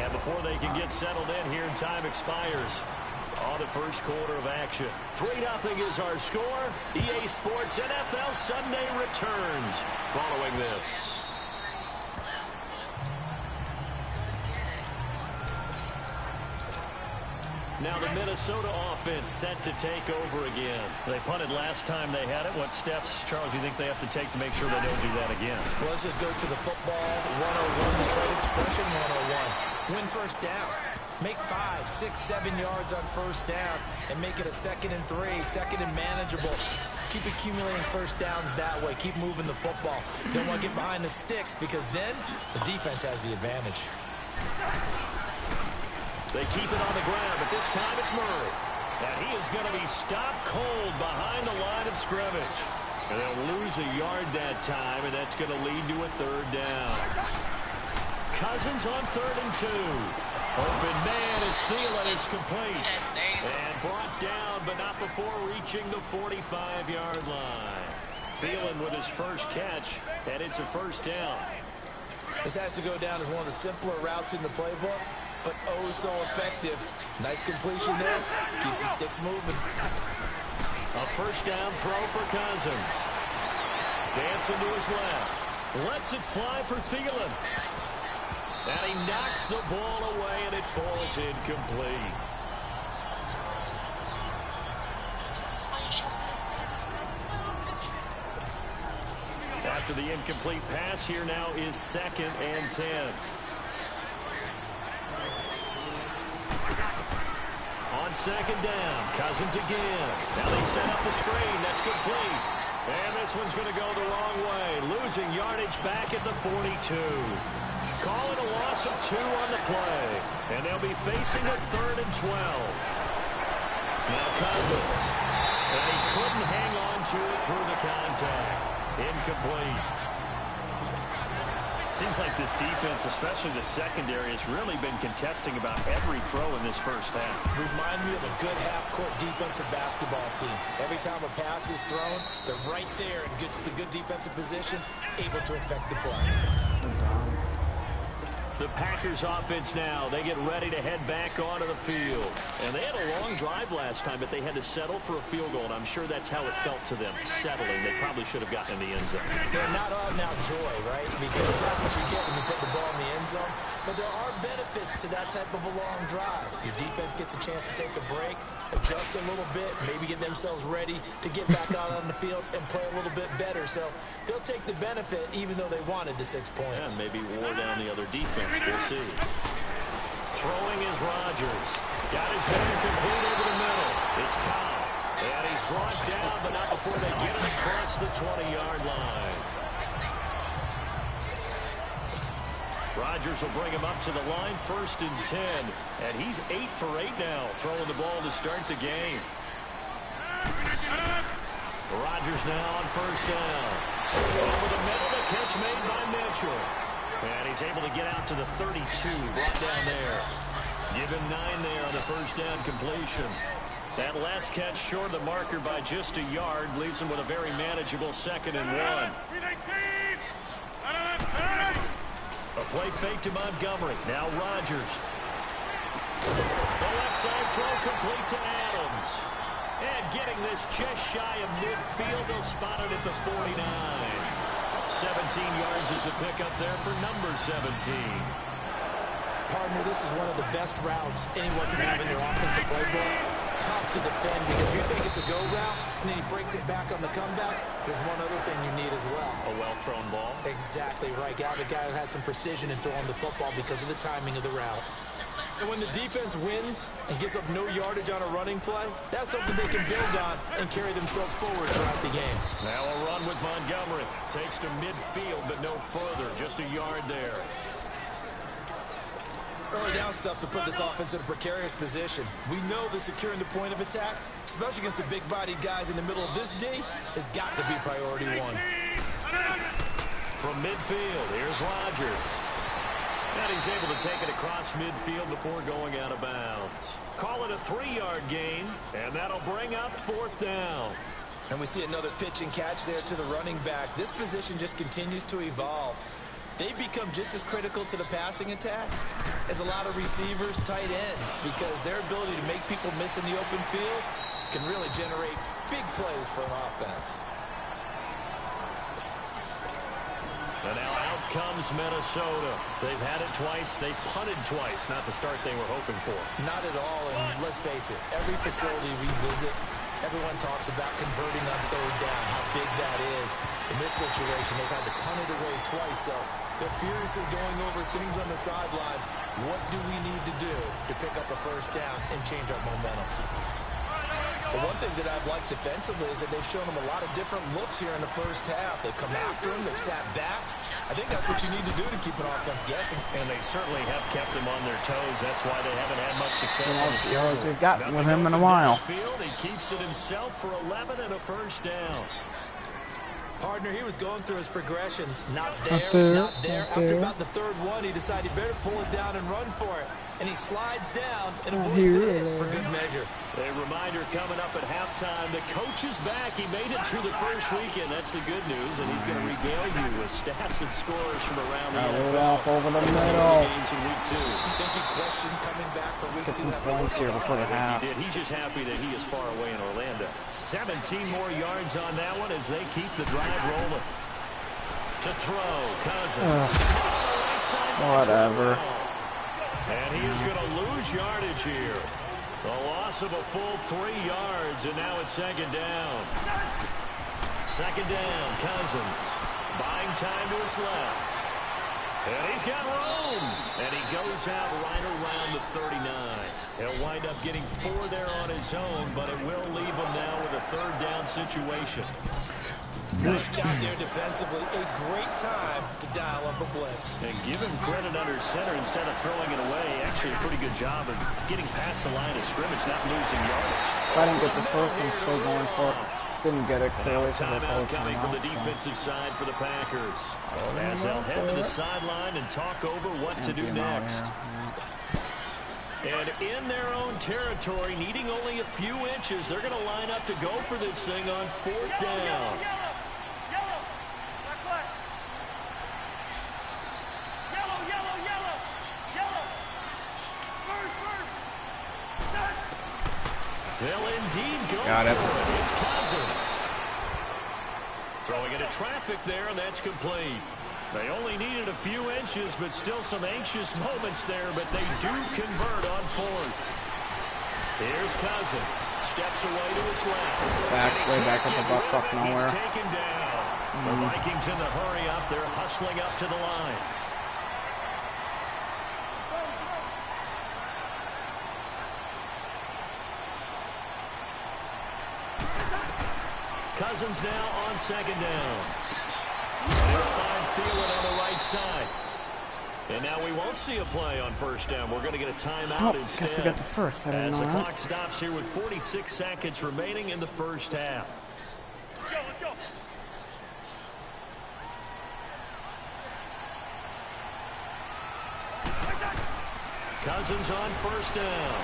S4: And before they can get settled in here, time expires on the first quarter of action. 3-0 is our score. EA Sports NFL Sunday returns following this. Now the Minnesota offense set to take over again. They punted last time they had it. What steps, Charles, do you think they have to take to make sure they don't do that again?
S6: Well, let's just go to the football 101, the trade expression 101. Win first down. Make 5, 6, 7 yards on first down and make it a 2nd and 3, 2nd and manageable. Keep accumulating first downs that way. Keep moving the football. Don't want to get behind the sticks because then the defense has the advantage.
S4: They keep it on the ground, but this time it's Murray. And he is going to be stopped cold behind the line of scrimmage. And they'll lose a yard that time, and that's going to lead to a third down. Cousins on 3rd and 2. Open man is Thielen. It's complete. And brought down, but not before reaching the 45-yard line. Thielen with his first catch, and it's a first down.
S6: This has to go down as one of the simpler routes in the playbook, but oh so effective. Nice completion there. Keeps the sticks moving.
S4: A first down throw for Cousins. Dancing to his left. Lets it fly for Thielen. And he knocks the ball away, and it falls incomplete. After the incomplete pass, here now is 2nd and 10. On 2nd down, Cousins again. Now they set up the screen. That's complete. And this one's going to go the wrong way. Losing yardage back at the 42. Calling a loss of 2 on the play. And they'll be facing a 3rd and 12. Now Cousins. And he couldn't hang on to it through the contact. Incomplete. Seems like this defense, especially the secondary, has really been contesting about every throw in this first half.
S6: Remind me of a good half-court defensive basketball team. Every time a pass is thrown, they're right there in good defensive position, able to affect the play.
S4: The Packers offense now, they get ready to head back onto the field. And they had a long drive last time, but they had to settle for a field goal, and I'm sure that's how it felt to them, settling. They probably should have gotten in the end zone.
S6: They're not all now joy, right? Because that's what you get when you put the ball in the end zone. But there are benefits to that type of a long drive. Your defense gets a chance to take a break, adjust a little bit, maybe get themselves ready to get back out on the field and play a little bit better. So they'll take the benefit even though they wanted the 6 points.
S4: Yeah, maybe wore down the other defense. We'll see. Throwing is Rodgers. Got his man complete over the middle. It's Cobb. And he's brought down, but not before they get it across the 20-yard line. Rodgers will bring him up to the line, 1st and 10. And he's 8 for 8 now, throwing the ball to start the game. Rodgers now on 1st down. Over the middle, the catch made by Mitchell. And he's able to get out to the 32, brought down there. Give him 9 there on the 1st down completion. That last catch short of the marker by just a yard leaves him with a very manageable 2nd and 1. A play fake to Montgomery. Now Rodgers. The left side throw complete to Adams. And getting this just shy of midfield, they'll spot it at the 49. 17 yards is the pickup there for number 17.
S6: Partner, this is one of the best routes anyone can have in their offensive playbook. Tough to defend because you think it's a go route, and then he breaks it back on the comeback. There's one other thing you need as well.
S4: A well-thrown ball.
S6: Exactly right. Got a guy who has some precision in throwing the football because of the timing of the route. And when the defense wins and gets up no yardage on a running play, that's something they can build on and carry themselves forward throughout the game.
S4: Now a run with Montgomery. Takes to midfield, but no further. Just a yard there.
S6: Early down stuff to put this offense in a precarious position. We know that securing the point of attack, especially against the big-bodied guys in the middle of this D, has got to be priority 1.
S4: From midfield, here's Rodgers. And he's able to take it across midfield before going out of bounds. Call it a 3-yard gain, and that'll bring up 4th down.
S6: And we see another pitch and catch there to the running back. This position just continues to evolve. They've become just as critical to the passing attack as a lot of receivers, tight ends, because their ability to make people miss in the open field can really generate big plays for an offense.
S4: And now out comes Minnesota. They've had it twice. They punted twice. Not the start they were hoping for.
S6: Not at all. And let's face it, every facility we visit, everyone talks about converting on 3rd down, how big that is. In this situation, they've had to punt it away twice. So they're furiously going over things on the sidelines. What do we need to do to pick up a 1st down and change our momentum? The one thing that I've liked defensively is that they've shown them a lot of different looks here in the first half. They've come after him. They've sat back. I think that's what you need to do to keep an offense guessing.
S4: And they certainly have kept them on their toes. That's why they haven't had much success on the
S5: yards we've gotten with him in a while.
S4: He keeps it himself for 11 and a 1st down.
S6: Partner, he was going through his progressions. Not there, not there. After about the 3rd one, he decided he better pull it down and run for it. And he slides down and avoids the hit for good measure.
S4: A reminder coming up at halftime. The coach is back. He made it through the first weekend. That's the good news. And he's going to regale you with stats and scores from around the NFL.
S5: Over the middle.
S4: Games in week 2.
S6: You think he questioned coming back for week 2?
S5: Get some points here before the half.
S4: He did. He's just happy that he is far away in Orlando. 17 more yards on that one as they keep the drive rolling. To throw, Cousins.
S5: Whatever.
S4: And he is going to lose yardage here. A loss of a full 3 yards, and now it's 2nd down. 2nd down, Cousins. Buying time to his left. And he's got room. And he goes out right around the 39. He'll wind up getting 4 there on his own, but it will leave him now with a 3rd down situation.
S6: Nice job there defensively. A great time to dial up a blitz.
S4: And give him credit under center instead of throwing it away. Actually, a pretty good job of getting past the line of scrimmage, not losing yardage.
S5: If I didn't get the first, I'm still going for it. Didn't get it clearly.
S4: Timeout coming from the defensive side for the Packers. As they'll head to the sideline and talk over what to do next. And in their own territory, needing only a few inches, they're going to line up to go for this thing on 4th down. They'll indeed go for it. It's Cousins. Throwing into traffic there, and that's complete. They only needed a few inches, but still some anxious moments there, but they do convert on 4th. Here's Cousins. Steps away to his left.
S5: Sack way back at the butt nowhere.
S4: He's taken down. The Vikings in the hurry up. They're hustling up to the line. Cousins now on 2nd down. They'll find Thielen on the right side. And now we won't see a play on 1st down. We're going to get a timeout instead.
S5: Guess we got the first.
S4: As the clock stops here with 46 seconds remaining in the first half. Cousins on 1st down.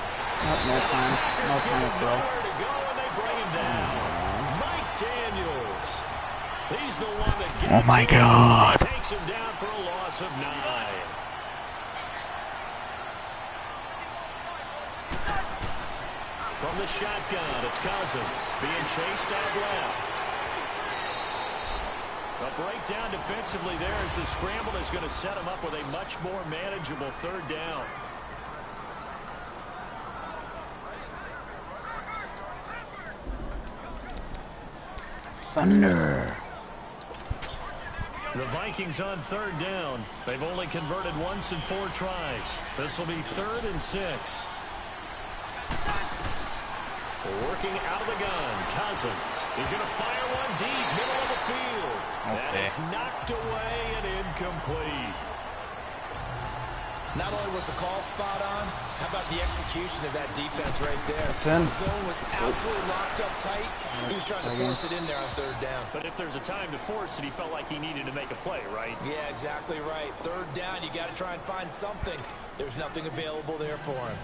S5: No time. No time to throw.
S4: To go, and they bring him down. Daniels. He's the one that gets
S5: oh my God.
S4: Takes him down for a loss of 9. From the shotgun, it's Cousins being chased out left. A breakdown defensively there as the scramble is going to set him up with a much more manageable 3rd down.
S5: Thunder.
S4: The Vikings on 3rd down. They've only converted once in 4 tries. This will be 3rd and 6. Working out of the gun, Cousins. He's going to fire one deep, middle of the field.
S5: Okay.
S4: And it's knocked away and incomplete.
S6: Not only was the call spot on, how about the execution of that defense right there?
S5: It's in.
S6: The zone was absolutely locked up tight. He was trying to force it in there on third down.
S4: But if there's a time to force it, he felt like he needed to make a play, right?
S6: Yeah, exactly right. Third down, you got to try and find something. There's nothing available there for him.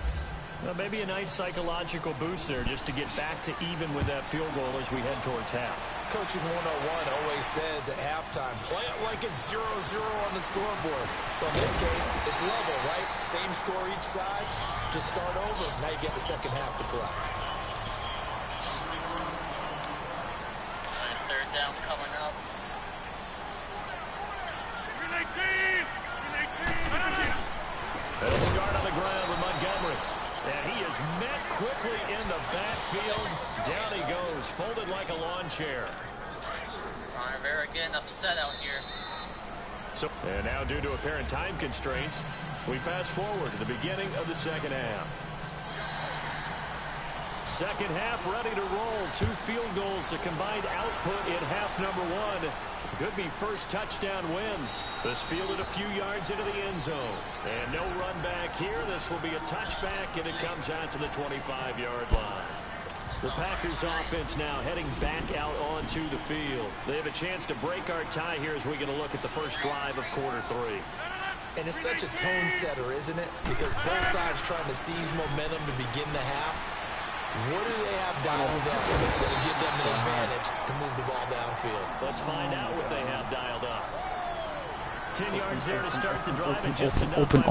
S4: Well, maybe a nice psychological boost there just to get back to even with that field goal as we head towards half.
S6: Coaching 101 always says at halftime, play it like it's 0-0 on the scoreboard. Well, in this case, it's level, right? Same score each side. Just start over. Now you get the second half to play.
S1: Third down coming up.
S4: It'll start on the ground with Montgomery. And he is met quickly in the backfield. Down he goes, folded like a lawn chair.
S1: Rivera getting upset out here.
S4: And now, due to apparent time constraints, we fast forward to the beginning of the second half. Second half ready to roll. 2 field goals, the combined output in half number 1. Could be first touchdown wins. This fielded a few yards into the end zone. And no run back here. This will be a touchback, and it comes out to the 25-yard line. The Packers offense now heading back out onto the field. They have a chance to break our tie here as we get a look at the first drive of quarter 3.
S6: And it's such a tone setter, isn't it? Because both sides trying to seize momentum to begin the half. What do they have dialed up that'll give them an advantage to move the ball downfield?
S4: Let's find out what they have dialed up. 10 yards there to start the drive, and just enough.
S5: Open.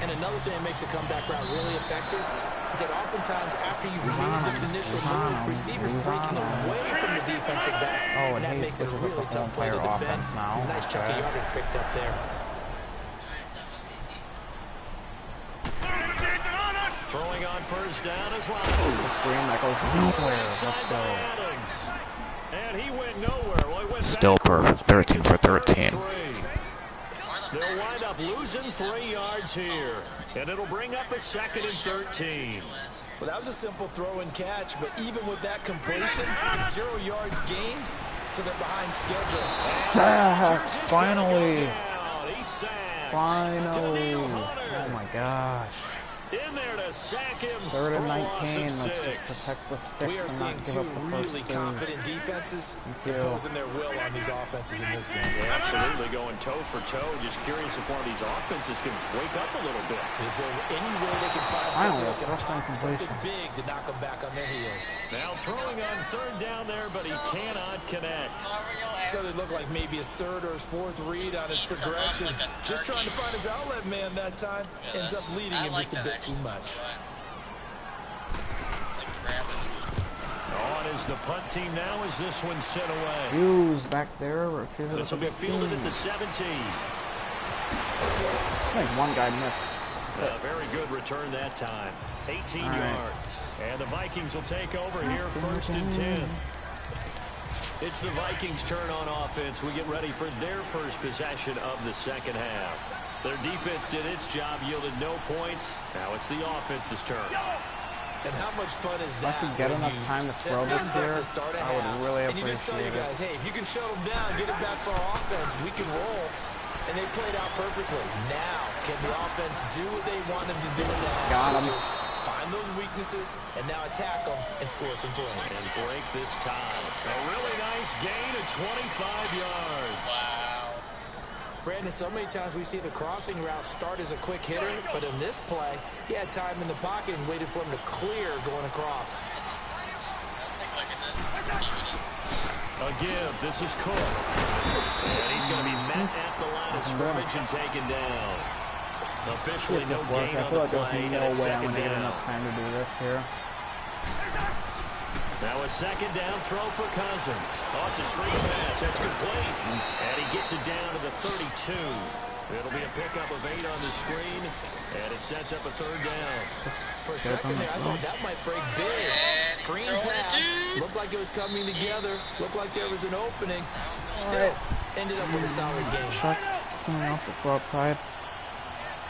S6: And another thing that makes a comeback route really effective is that oftentimes after you've made the initial move, receivers breaking away from the defensive back, and that makes it a really tough play to defend. Nice chunk of yardage picked up there.
S4: Throwing on first down as well.
S5: The screen that goes nowhere. Let's go.
S4: And he went nowhere. Well, he went
S7: Still perfect. 13 for 13.
S4: They'll wind up losing 3 yards here. And it'll bring up a 2nd and 13.
S6: Well, that was a simple throw and catch, but even with that completion, 0 yards gained, so they're behind schedule.
S5: Sacks, finally. Finally. Oh my gosh.
S4: In there to sack him.
S5: 3rd and 19. Let's just protect the sticks.
S6: We are seeing 2 really confident defenses imposing their will on these offenses in this game.
S4: Yeah, absolutely, going toe for toe. Just curious if one of these offenses can wake up a little bit.
S6: Is there any way they can find something big to knock them back on their heels?
S4: Now throwing on 3rd down there, but he cannot connect.
S6: So they look like maybe his 3rd or his 4th read on his progression. Just trying to find his outlet man that time. Ends up leading him just a bit too much.
S4: On is the punt team now as this one sent away.
S5: Hughes back there.
S4: This will be fielded at the 17.
S5: Just like one guy missed.
S4: A very good return that time. 18 yards. And the Vikings will take over here 1st and 10. It's the Vikings' turn on offense. We get ready for their first possession of the second half. Their defense did its job, yielded no points. Now it's the offense's turn.
S6: And how much fun is that?
S5: If I could get enough time to throw this here, I would really appreciate it.
S6: And you just tell you guys, hey, if you can shut them down, get it back for our offense, we can roll. And they played out perfectly. Now, can the offense do what they want them to do in the half?
S5: Got him.
S6: Find those weaknesses and now attack them and score some points.
S4: And break this tie. A really nice gain of 25 yards.
S1: Wow.
S6: Brandon, so many times we see the crossing route start as a quick hitter, but in this play, he had time in the pocket and waited for him to clear going across.
S1: Let's take a look at this.
S4: A give. This is Cook. And he's going to be met at the line of scrimmage and taken down. Officially no gain on the play.
S5: No way I'm going to get enough time to do this here.
S4: Now a 2nd down throw for Cousins. Oh, it's a screen pass. That's complete. And he gets it down to the 32. It'll be a pickup of 8 on the screen. And it sets up a 3rd down.
S6: For a second there, I thought that might break big. Screen pass. Looked like it was coming together. Looked like there was an opening. Still ended up with a solid game.
S5: Check. Something else. Let's go outside.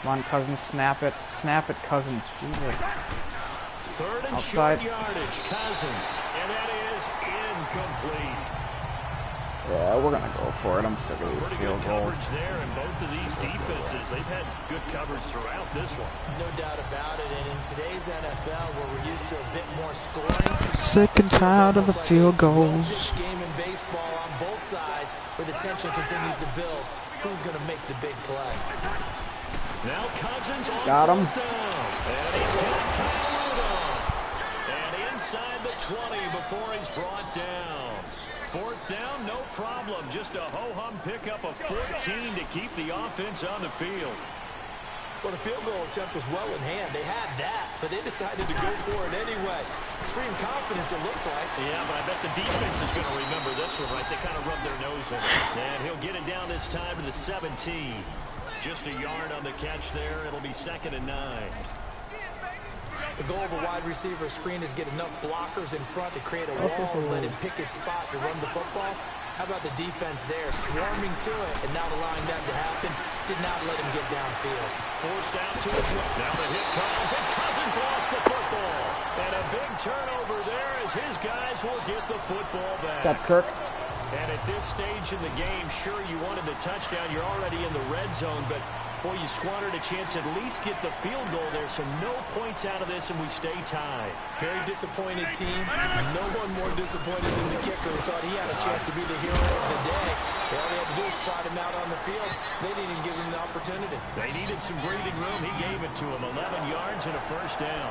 S5: Come on, Cousins. Snap it. Snap it, Cousins. Jesus.
S4: 3rd and
S5: outside.
S4: Short yardage, Cousins, and that is incomplete.
S5: Yeah, we're gonna go for it. I'm sick of these field goals.
S4: Coverage there in both of these defenses. They've had good coverage throughout this one.
S6: No doubt about it. And in today's NFL, where we're used to a bit more scoring,
S5: sick and tired of the field goals.
S6: Game in baseball on both sides, where the tension continues to build. Who's gonna make the big play?
S4: Now Cousins on
S5: got him.
S4: And he's got Rudolph. And inside the 20 before he's brought down. Fourth down, no problem. Just a ho-hum pickup of 14 to keep the offense on the field.
S6: Well, the field goal attempt was well in hand. They had that, but they decided to go for it anyway. Extreme confidence, it looks like.
S4: Yeah, but I bet the defense is going to remember this one, right? They kind of rubbed their nose in it. And he'll get it down this time to the 17. Just a yard on the catch there. It'll be 2nd and 9.
S6: The goal of a wide receiver screen is get enough blockers in front to create a wall and let him pick his spot to run the football. How about the defense there, swarming to it and not allowing that to happen? Did not let him get downfield.
S4: Forced out to his left. Now the hit comes, and Cousins lost the football. And a big turnover there as his guys will get the football back.
S5: That Kirk.
S4: And at this stage in the game, sure, you wanted the touchdown. You're already in the red zone, but boy, you squandered a chance to at least get the field goal there, so no points out of this, and we stay tied.
S6: Very disappointed team. No one more disappointed than the kicker who thought he had a chance to be the hero of the day. All they had to do was trot him out on the field. They didn't even give him an opportunity.
S4: They needed some breathing room. He gave it to him. 11 yards and a first down.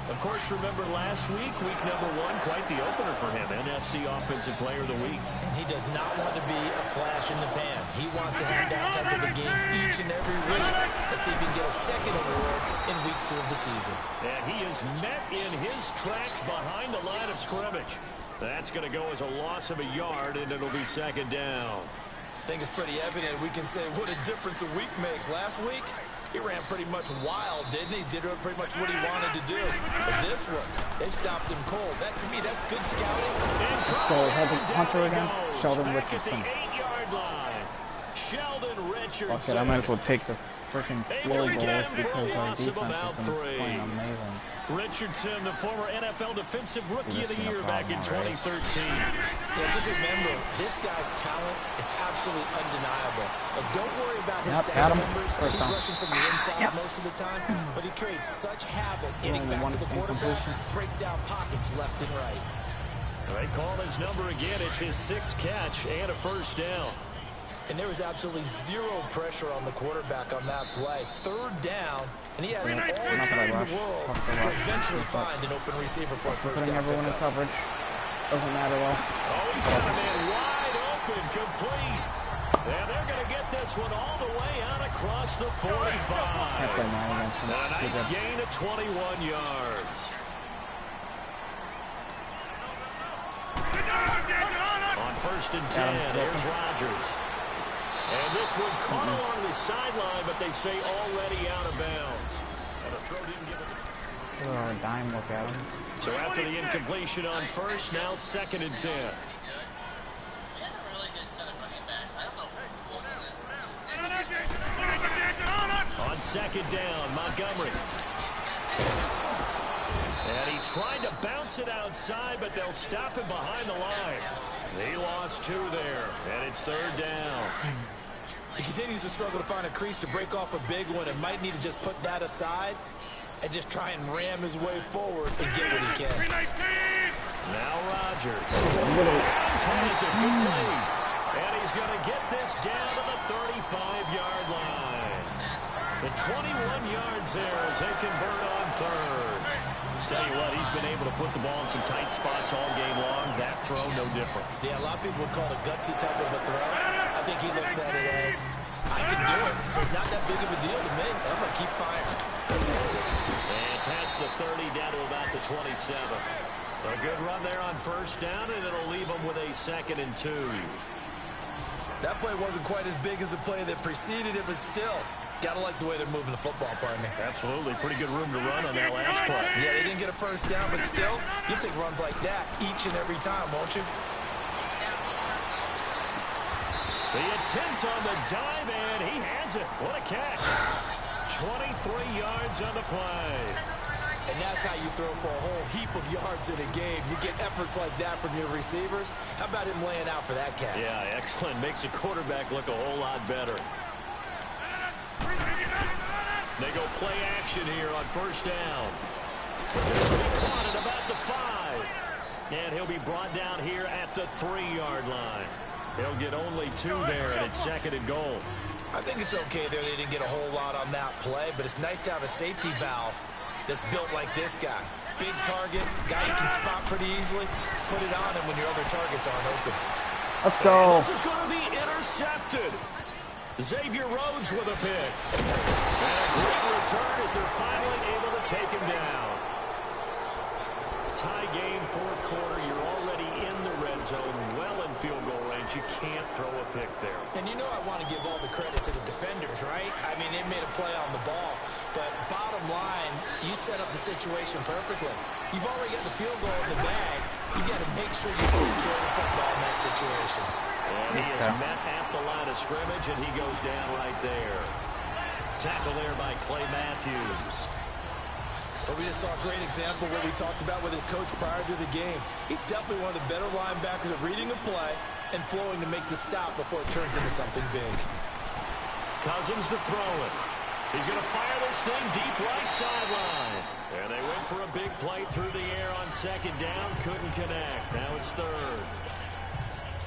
S4: Of course, remember last week, week number 1, quite the opener for him. NFC Offensive Player of the Week.
S6: And he does not want to be a flash in the pan. He wants to have that type of a game each and every week. Let's see if he can get a second award in week 2 of the season.
S4: And he is met in his tracks behind the line of scrimmage. That's going to go as a loss of a yard, and it'll be 2nd down.
S6: I think it's pretty evident. We can say what a difference a week makes. Last week, he ran pretty much wild, didn't he? Did pretty much what he wanted to do. But this one, they stopped him cold. That, to me, that's good scouting.
S5: Let's go ahead and Hunter again. Sheldon Richardson. Fuck it, I might as well take the freaking field goals because our defense has been playing amazing.
S4: Richardson, the former NFL Defensive Rookie of the Year back in 2013.
S6: Yeah, just remember, this guy's talent is absolutely undeniable. Don't worry about his sack numbers. He's rushing from the inside most of the time, but he creates such havoc getting back to the quarterback, breaks down pockets left and right.
S4: They call his number again. It's his 6th catch and a first down.
S6: And there was absolutely zero pressure on the quarterback on that play. 3rd down, and he has all the time in the world to eventually find an open receiver for a first down.
S5: Putting everyone in coverage. Doesn't matter though.
S4: Oh, he's got a man wide open, complete. And they're going to get this one all the way out across the 45. A nice gain of 21 yards. On 1st and 10, there's Rodgers. And this one caught along the sideline, but they say already out of bounds. And a throw didn't give it.
S5: A dime look at him.
S4: So after the incompletion on 1st, now 2nd and 10. On 2nd down, Montgomery. And he tried to bounce it outside, but they'll stop him behind the line. They lost 2 there, and it's 3rd down.
S6: He continues to struggle to find a crease to break off a big one and might need to just put that aside and just try and ram his way forward and get what he can.
S4: Now Rodgers. Has it complete. And he's going to get this down to the 35-yard line. The 21 yards there as they convert on 3rd. Tell you what, he's been able to put the ball in some tight spots all game long. That throw, no different.
S6: Yeah, a lot of people would call it a gutsy type of a throw. I think he looks at it as, I can do it, so it's not that big of a deal to me. I'm going to keep firing.
S4: And past the 30, down to about the 27. A good run there on 1st down, and it'll leave them with a 2nd and 2.
S6: That play wasn't quite as big as the play that preceded it, but still, gotta like the way they're moving the football, pardon me.
S4: Absolutely. Pretty good room to run on that last play.
S6: Yeah, they didn't get a first down, but still, you'll take runs like that each and every time, won't you?
S4: The attempt on the dive, and he has it. What a catch. 23 yards on the play.
S6: And that's how you throw for a whole heap of yards in a game. You get efforts like that from your receivers. How about him laying out for that cat?
S4: Yeah, excellent. Makes the quarterback look a whole lot better. They go play action here on first down. This will be caught at about the 5. And he'll be brought down here at the 3-yard line. He'll get only 2 there, and it's 2nd and goal.
S6: I think it's okay there. They didn't get a whole lot on that play, but it's nice to have a safety valve that's built like this guy. Big target, guy you can spot pretty easily. Put it on him when your other targets aren't open.
S5: Let's go.
S4: And this is going to be intercepted. Xavier Rhodes with a pick. And a great return as they're finally able to take him down. Tie game, 4th quarter. You're already in the red zone, well in field goal range. You can't throw a pick there.
S6: And you know I want to give all the credit to the defenders, right? I mean, they made a play on the ball. But bottom line, you set up the situation perfectly. You've already got the field goal in the bag. You got to make sure you take care of the football in that situation.
S4: And he is met at the line of scrimmage, and he goes down right there. Tackle there by Clay Matthews.
S6: But we just saw a great example of what we talked about with his coach prior to the game. He's definitely one of the better linebackers at reading a play and flowing to make the stop before it turns into something big.
S4: Cousins to throw it. He's going to fire this thing deep right sideline. And they went for a big play through the air on 2nd down. Couldn't connect. Now it's 3rd.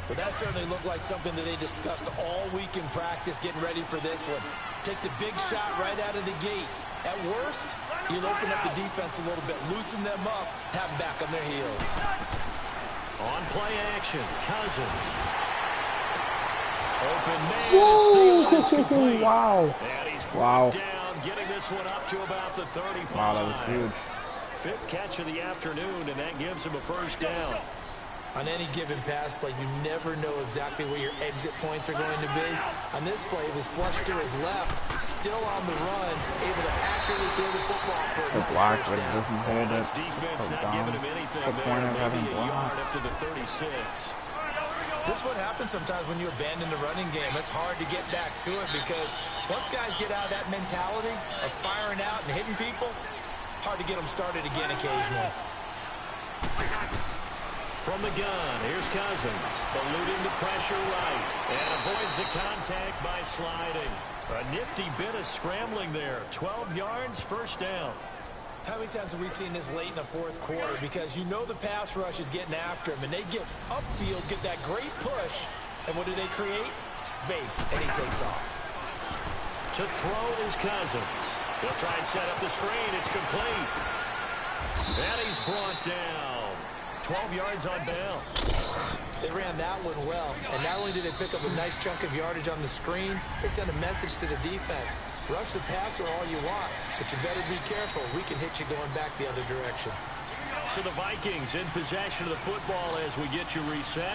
S6: But that certainly looked like something that they discussed all week in practice getting ready for this one. Take the big shot right out of the gate. At worst, you'll open up the defense a little bit, loosen them up, have them back on their heels.
S4: On play action, Cousins. Open man. Is complete.
S5: Wow.
S4: And he's brought down, getting this one up to about the 35.
S5: Wow, that was huge.
S4: 5th catch of the afternoon, and that gives him a 1st down.
S6: On any given pass play, you never know exactly where your exit points are going to be. On this play, it was flushed to his left, still on the run, able to accurately throw the football for
S5: So
S6: a
S5: block,
S6: nice
S5: but it
S6: first
S5: doesn't
S6: down.
S5: hold it.
S4: Defense
S5: So
S4: not
S5: dumb.
S4: giving him anything
S5: What's the point of having
S4: maybe a yard
S5: blocks?
S4: up to the 36.
S6: This is what happens sometimes when you abandon the running game. It's hard to get back to it because once guys get out of that mentality of firing out and hitting people, hard to get them started again occasionally.
S4: From the gun, here's Cousins, eluding the pressure right, and avoids the contact by sliding. A nifty bit of scrambling there. 12 yards, 1st down.
S6: How many times have we seen this late in the 4th quarter? Because you know the pass rush is getting after him, and they get upfield, get that great push, and what do they create? Space, and he takes off.
S4: To throw is Cousins. He'll try and set up the screen. It's complete. And he's brought down. 12 yards on down.
S6: They ran that one well, and not only did they pick up a nice chunk of yardage on the screen, they sent a message to the defense. Rush the passer all you want, but you better be careful. We can hit you going back the other direction.
S4: So the Vikings in possession of the football as we get you reset.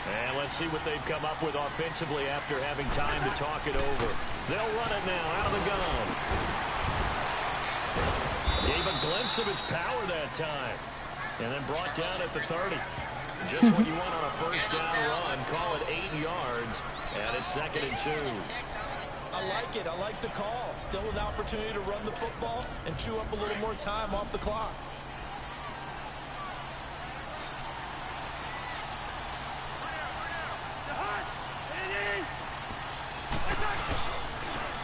S4: And let's see what they've come up with offensively after having time to talk it over. They'll run it now out of the gun. Gave a glimpse of his power that time. And then brought down at the 30. Just what you want on a 1st down run. Call it 8 yards. And it's 2nd and 2.
S6: I like it. I like the call. Still an opportunity to run the football and chew up a little more time off the clock.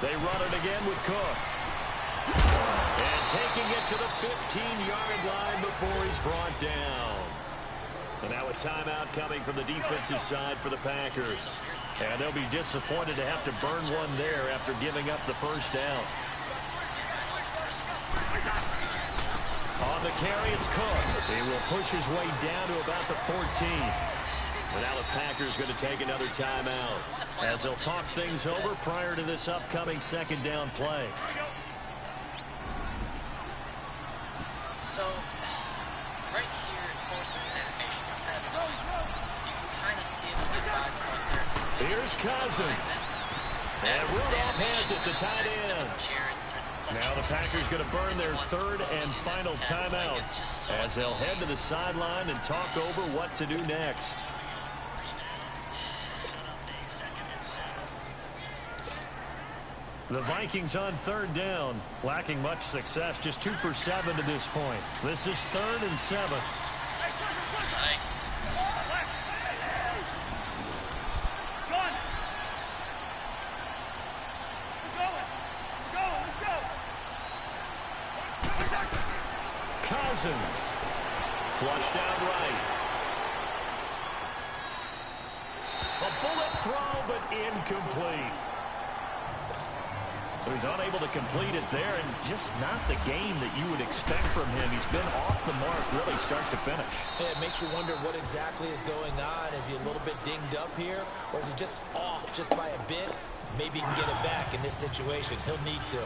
S4: They run it again with Cook. And taking it to the 15-yard line before he's brought down. And now a timeout coming from the defensive side for the Packers. And they'll be disappointed to have to burn one there after giving up the 1st down. On the carry, it's Cook. He will push his way down to about the 14. And now the Packers going to take another timeout as they'll talk things over prior to this upcoming 2nd down play.
S1: So, right here, it forces an animation. It's kind of annoying. You can kind of see it with the 5 points there.
S4: Here's Cousins. And Rudolph has it, the tight end. Now the Packers going to burn their 3rd and final timeout as they'll head to the sideline and talk over what to do next. The Vikings on third down, lacking much success, just 2 for 7 to this point. This is 3rd and 7.
S1: Nice.
S4: Cousins, flushed out right. A bullet throw, but incomplete. So he's unable to complete it there, and just not the game that you would expect from him. He's been off the mark really start to finish.
S6: Yeah, it makes you wonder what exactly is going on. Is he a little bit dinged up here, or is he just off just by a bit? Maybe he can get it back in this situation. He'll need to.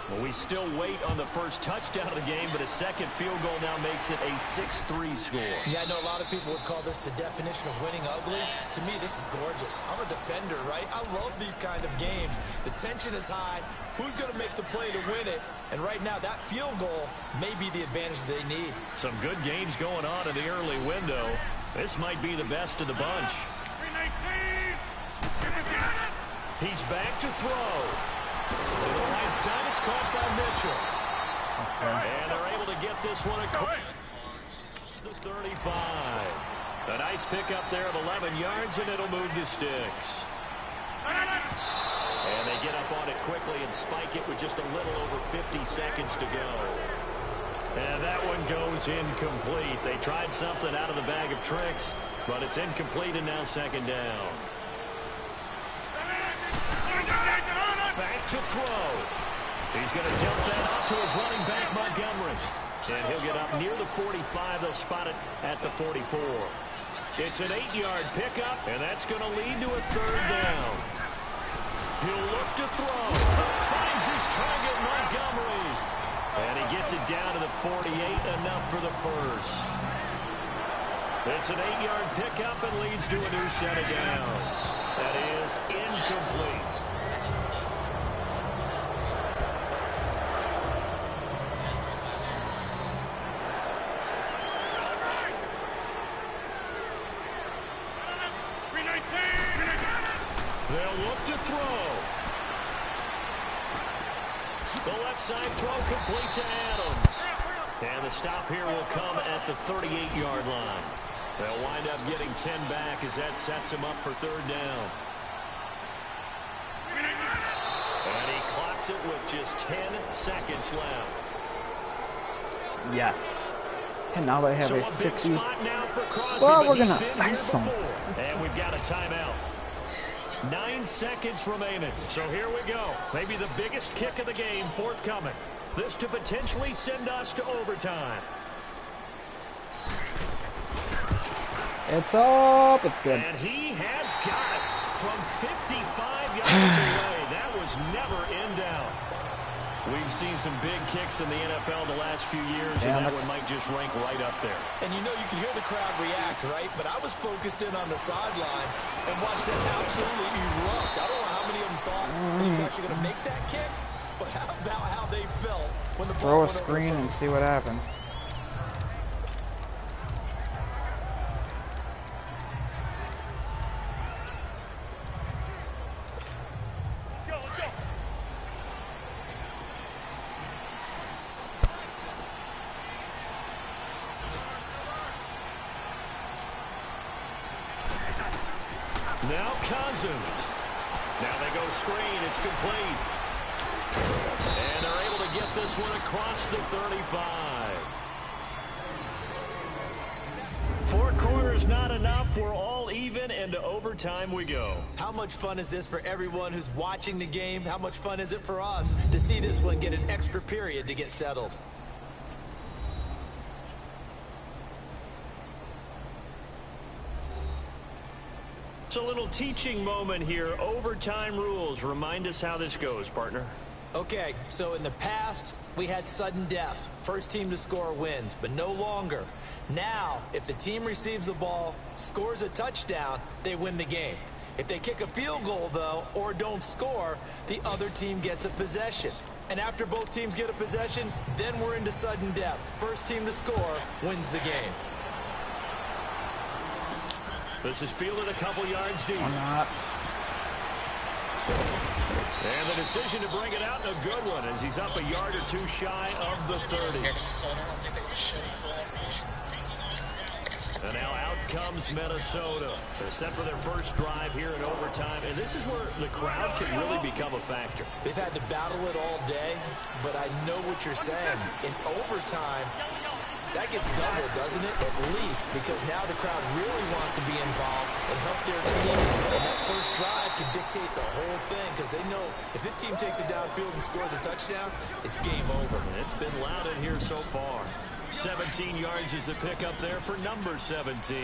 S4: Well, we still wait on the first touchdown of the game, but a second field goal now makes it a 6-3 score.
S6: Yeah, I know a lot of people would call this the definition of winning ugly. To me, this is gorgeous. I'm a defender, right? I love these kind of games. The tension is high. Who's going to make the play to win it? And right now, that field goal may be the advantage they need.
S4: Some good games going on in the early window. This might be the best of the bunch. He's back to throw. To the right side, it's caught by Mitchell. Okay. And they're able to get this one across the 35. A nice pickup there of 11 yards, and it'll move to sticks. And they get up on it quickly and spike it with just a little over 50 seconds to go. And that one goes incomplete. They tried something out of the bag of tricks, but it's incomplete, and now 2nd down. Back to throw. He's going to dump that out to his running back, Montgomery. And he'll get up near the 45. They'll spot it at the 44. It's an 8-yard pickup, and that's going to lead to a 3rd down. He'll look to throw. Finds his target, Montgomery. And he gets it down to the 48, enough for the first. It's an 8-yard pickup and leads to a new set of downs. That is incomplete. They'll look to throw. The left side throw complete to Adams. And the stop here will come at the 38-yard line. They'll wind up getting 10 back as that sets him up for 3rd down. And he clocks it with just 10 seconds left.
S5: Yes. And now they have
S4: So
S5: a
S4: a big
S5: 50.
S4: spot now for Crosby,
S5: Well,
S4: but
S5: we're
S4: he's
S5: going
S4: been
S5: to
S4: here
S5: ice some.
S4: before. And we've got a timeout. 9 seconds remaining. So here we go. Maybe the biggest kick of the game forthcoming. This to potentially send us to overtime.
S5: It's up. It's good.
S4: And he has got it from 55 yards away. That was never in doubt. We've seen some big kicks in the NFL the last few years, and that one might just rank right up there.
S6: And you know, you can hear the crowd react, right? But I was focused in on the sideline and watched that absolutely erupt. I don't know how many of them thought he was actually going to make that kick, but how about how they felt when the
S5: Throw
S6: ball
S5: a
S6: went over
S5: screen
S6: the
S5: and
S6: post.
S5: see what happens.
S4: Now Cousins. Now they go screen. It's complete. And they're able to get this one across the 35. 4 quarters not enough. We're all even, and to overtime we go.
S6: How much fun is this for everyone who's watching the game? How much fun is it for us to see this one get an extra period to get settled?
S4: It's a little teaching moment here. Overtime rules. Remind us how this goes, partner.
S6: Okay, so in the past, we had sudden death. First team to score wins, but no longer. Now, if the team receives the ball, scores a touchdown, they win the game. If they kick a field goal, though, or don't score, the other team gets a possession. And after both teams get a possession, then we're into sudden death. First team to score wins the game.
S4: This is fielded a couple yards deep.
S5: Or not.
S4: And the decision to bring it out, a good one, as he's up a yard or two shy of the 30.
S1: Minnesota, I don't think they're going to show the full information.
S4: And now out comes Minnesota. They're set for their first drive here in overtime, and this is where the crowd can really become a factor.
S6: They've had to battle it all day, but I know what you're saying. In overtime, that gets doubled, doesn't it? At least, because now the crowd really wants to be involved and help their team. And that first drive can dictate the whole thing, because they know if this team takes it downfield and scores a touchdown, it's game over.
S4: It's been loud in here so far. 17 yards is the pickup there for number 17.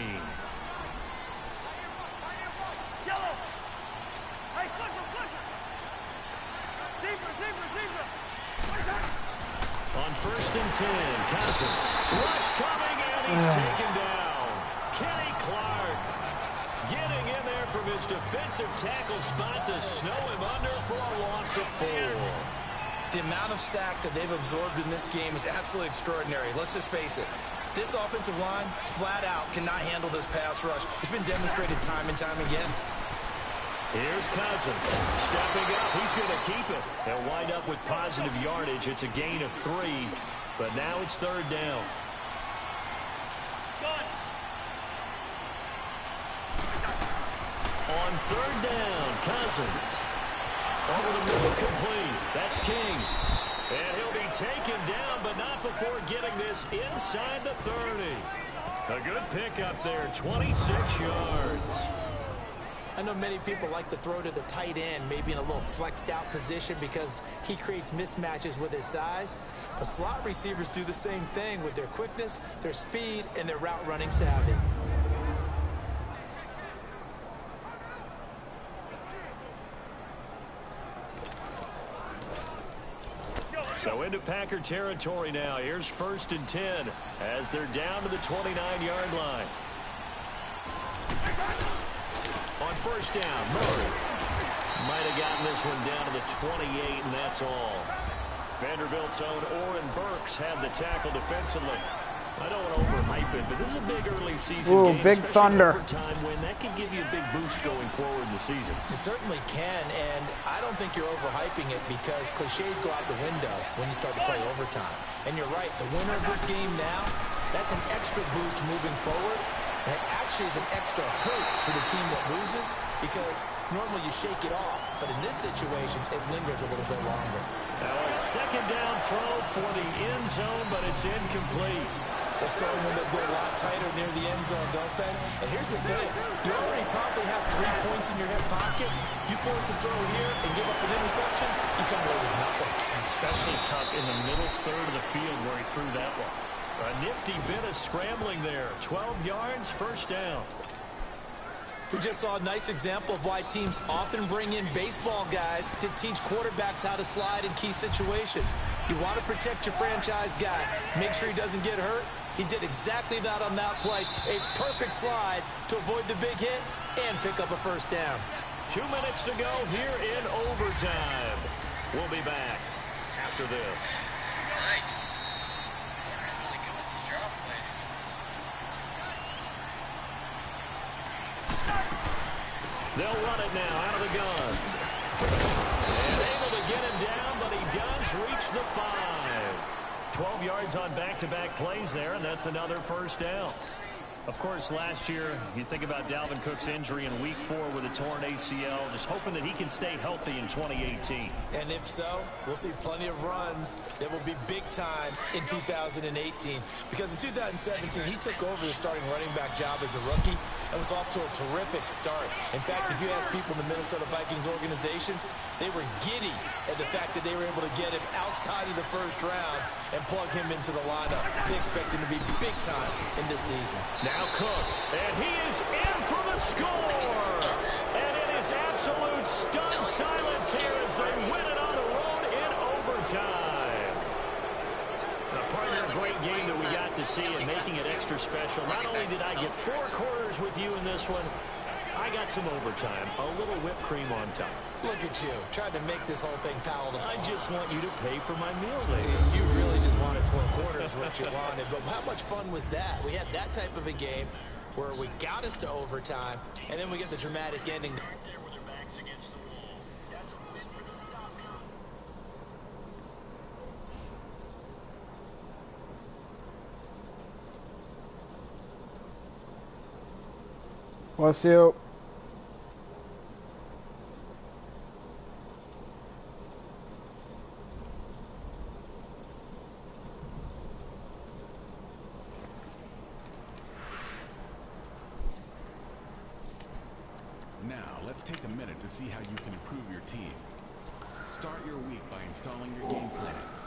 S4: On 1st and 10, Cousins. Rush coming, and he's taken down. Kenny Clark getting in there from his defensive tackle spot to snow him under for a loss of 4.
S6: The amount of sacks that they've absorbed in this game is absolutely extraordinary. Let's just face it. This offensive line, flat out, cannot handle this pass rush. It's been demonstrated time and time again.
S4: Here's Cousins. Stepping up. He's going to keep it. They'll wind up with positive yardage. It's a gain of 3, but now it's 3rd down. On 3rd down, Cousins. Over the middle, complete. That's King. And he'll be taken down, but not before getting this inside the 30. A good pickup there, 26 yards.
S6: I know many people like to throw to the tight end, maybe in a little flexed out position because he creates mismatches with his size. But slot receivers do the same thing with their quickness, their speed, and their route running savvy.
S4: So into Packer territory now. Here's 1st and 10 as they're down to the 29-yard line. On 1st down, Murray might have gotten this one down to the 28, and that's all. Vanderbilt's own Oren Burks had the tackle defensively. I don't want to overhype it, but this is a big early season game.
S5: Big thunder.
S4: Overtime win. That can give you a big boost going forward in the season.
S6: It certainly can, and I don't think you're overhyping it because cliches go out the window when you start to play overtime. And you're right, the winner of this game now, that's an extra boost moving forward. And it actually is an extra hurt for the team that loses because normally you shake it off. But in this situation, it lingers a little bit longer.
S4: Now a 2nd down throw for the end zone, but it's incomplete.
S6: The throwing windows get a lot tighter near the end zone, don't they? And here's the thing. You already probably have 3 points in your hip pocket. You force a throw here and give up an interception, you come away with nothing.
S4: Especially tough in the middle third of the field where he threw that one. A nifty bit of scrambling there. 12 yards, 1st down.
S6: We just saw a nice example of why teams often bring in baseball guys to teach quarterbacks how to slide in key situations. You want to protect your franchise guy. Make sure he doesn't get hurt. He did exactly that on that play. A perfect slide to avoid the big hit and pick up a 1st down.
S4: 2 minutes to go here in overtime. We'll be back after this.
S1: Nice. That's really good with the draw place.
S4: They'll run it now out of the gun. And able to get him down, but he does reach the 5. 12 yards on back-to-back plays there, and that's another 1st down. Of course, last year, you think about Dalvin Cook's injury in Week 4 with a torn ACL, just hoping that he can stay healthy in 2018.
S6: And if so, we'll see plenty of runs that will be big time in 2018. Because in 2017, he took over the starting running back job as a rookie and was off to a terrific start. In fact, if you ask people in the Minnesota Vikings organization, they were giddy at the fact that they were able to get him outside of the 1st round and plug him into the lineup. They expect him to be big time in this season.
S4: Now Cook, and he is in for the score. And it is absolute stunned silence here as they win it on the road in overtime. Part of the great game that we got to see and making it extra special. Not only did I get 4 quarters with you in this one, I got some overtime, a little whipped cream on top.
S6: Look at you, trying to make this whole thing palatable.
S4: I just want you to pay for my meal later.
S6: You really just wanted 4 quarters what you wanted, but how much fun was that? We had that type of a game where we got us to overtime, and then we get the dramatic ending. Right there with their backs against the wall. That's a win for the
S5: Bless you.
S8: Now, let's take a minute to see how you can improve your team. Start your week by installing your game plan.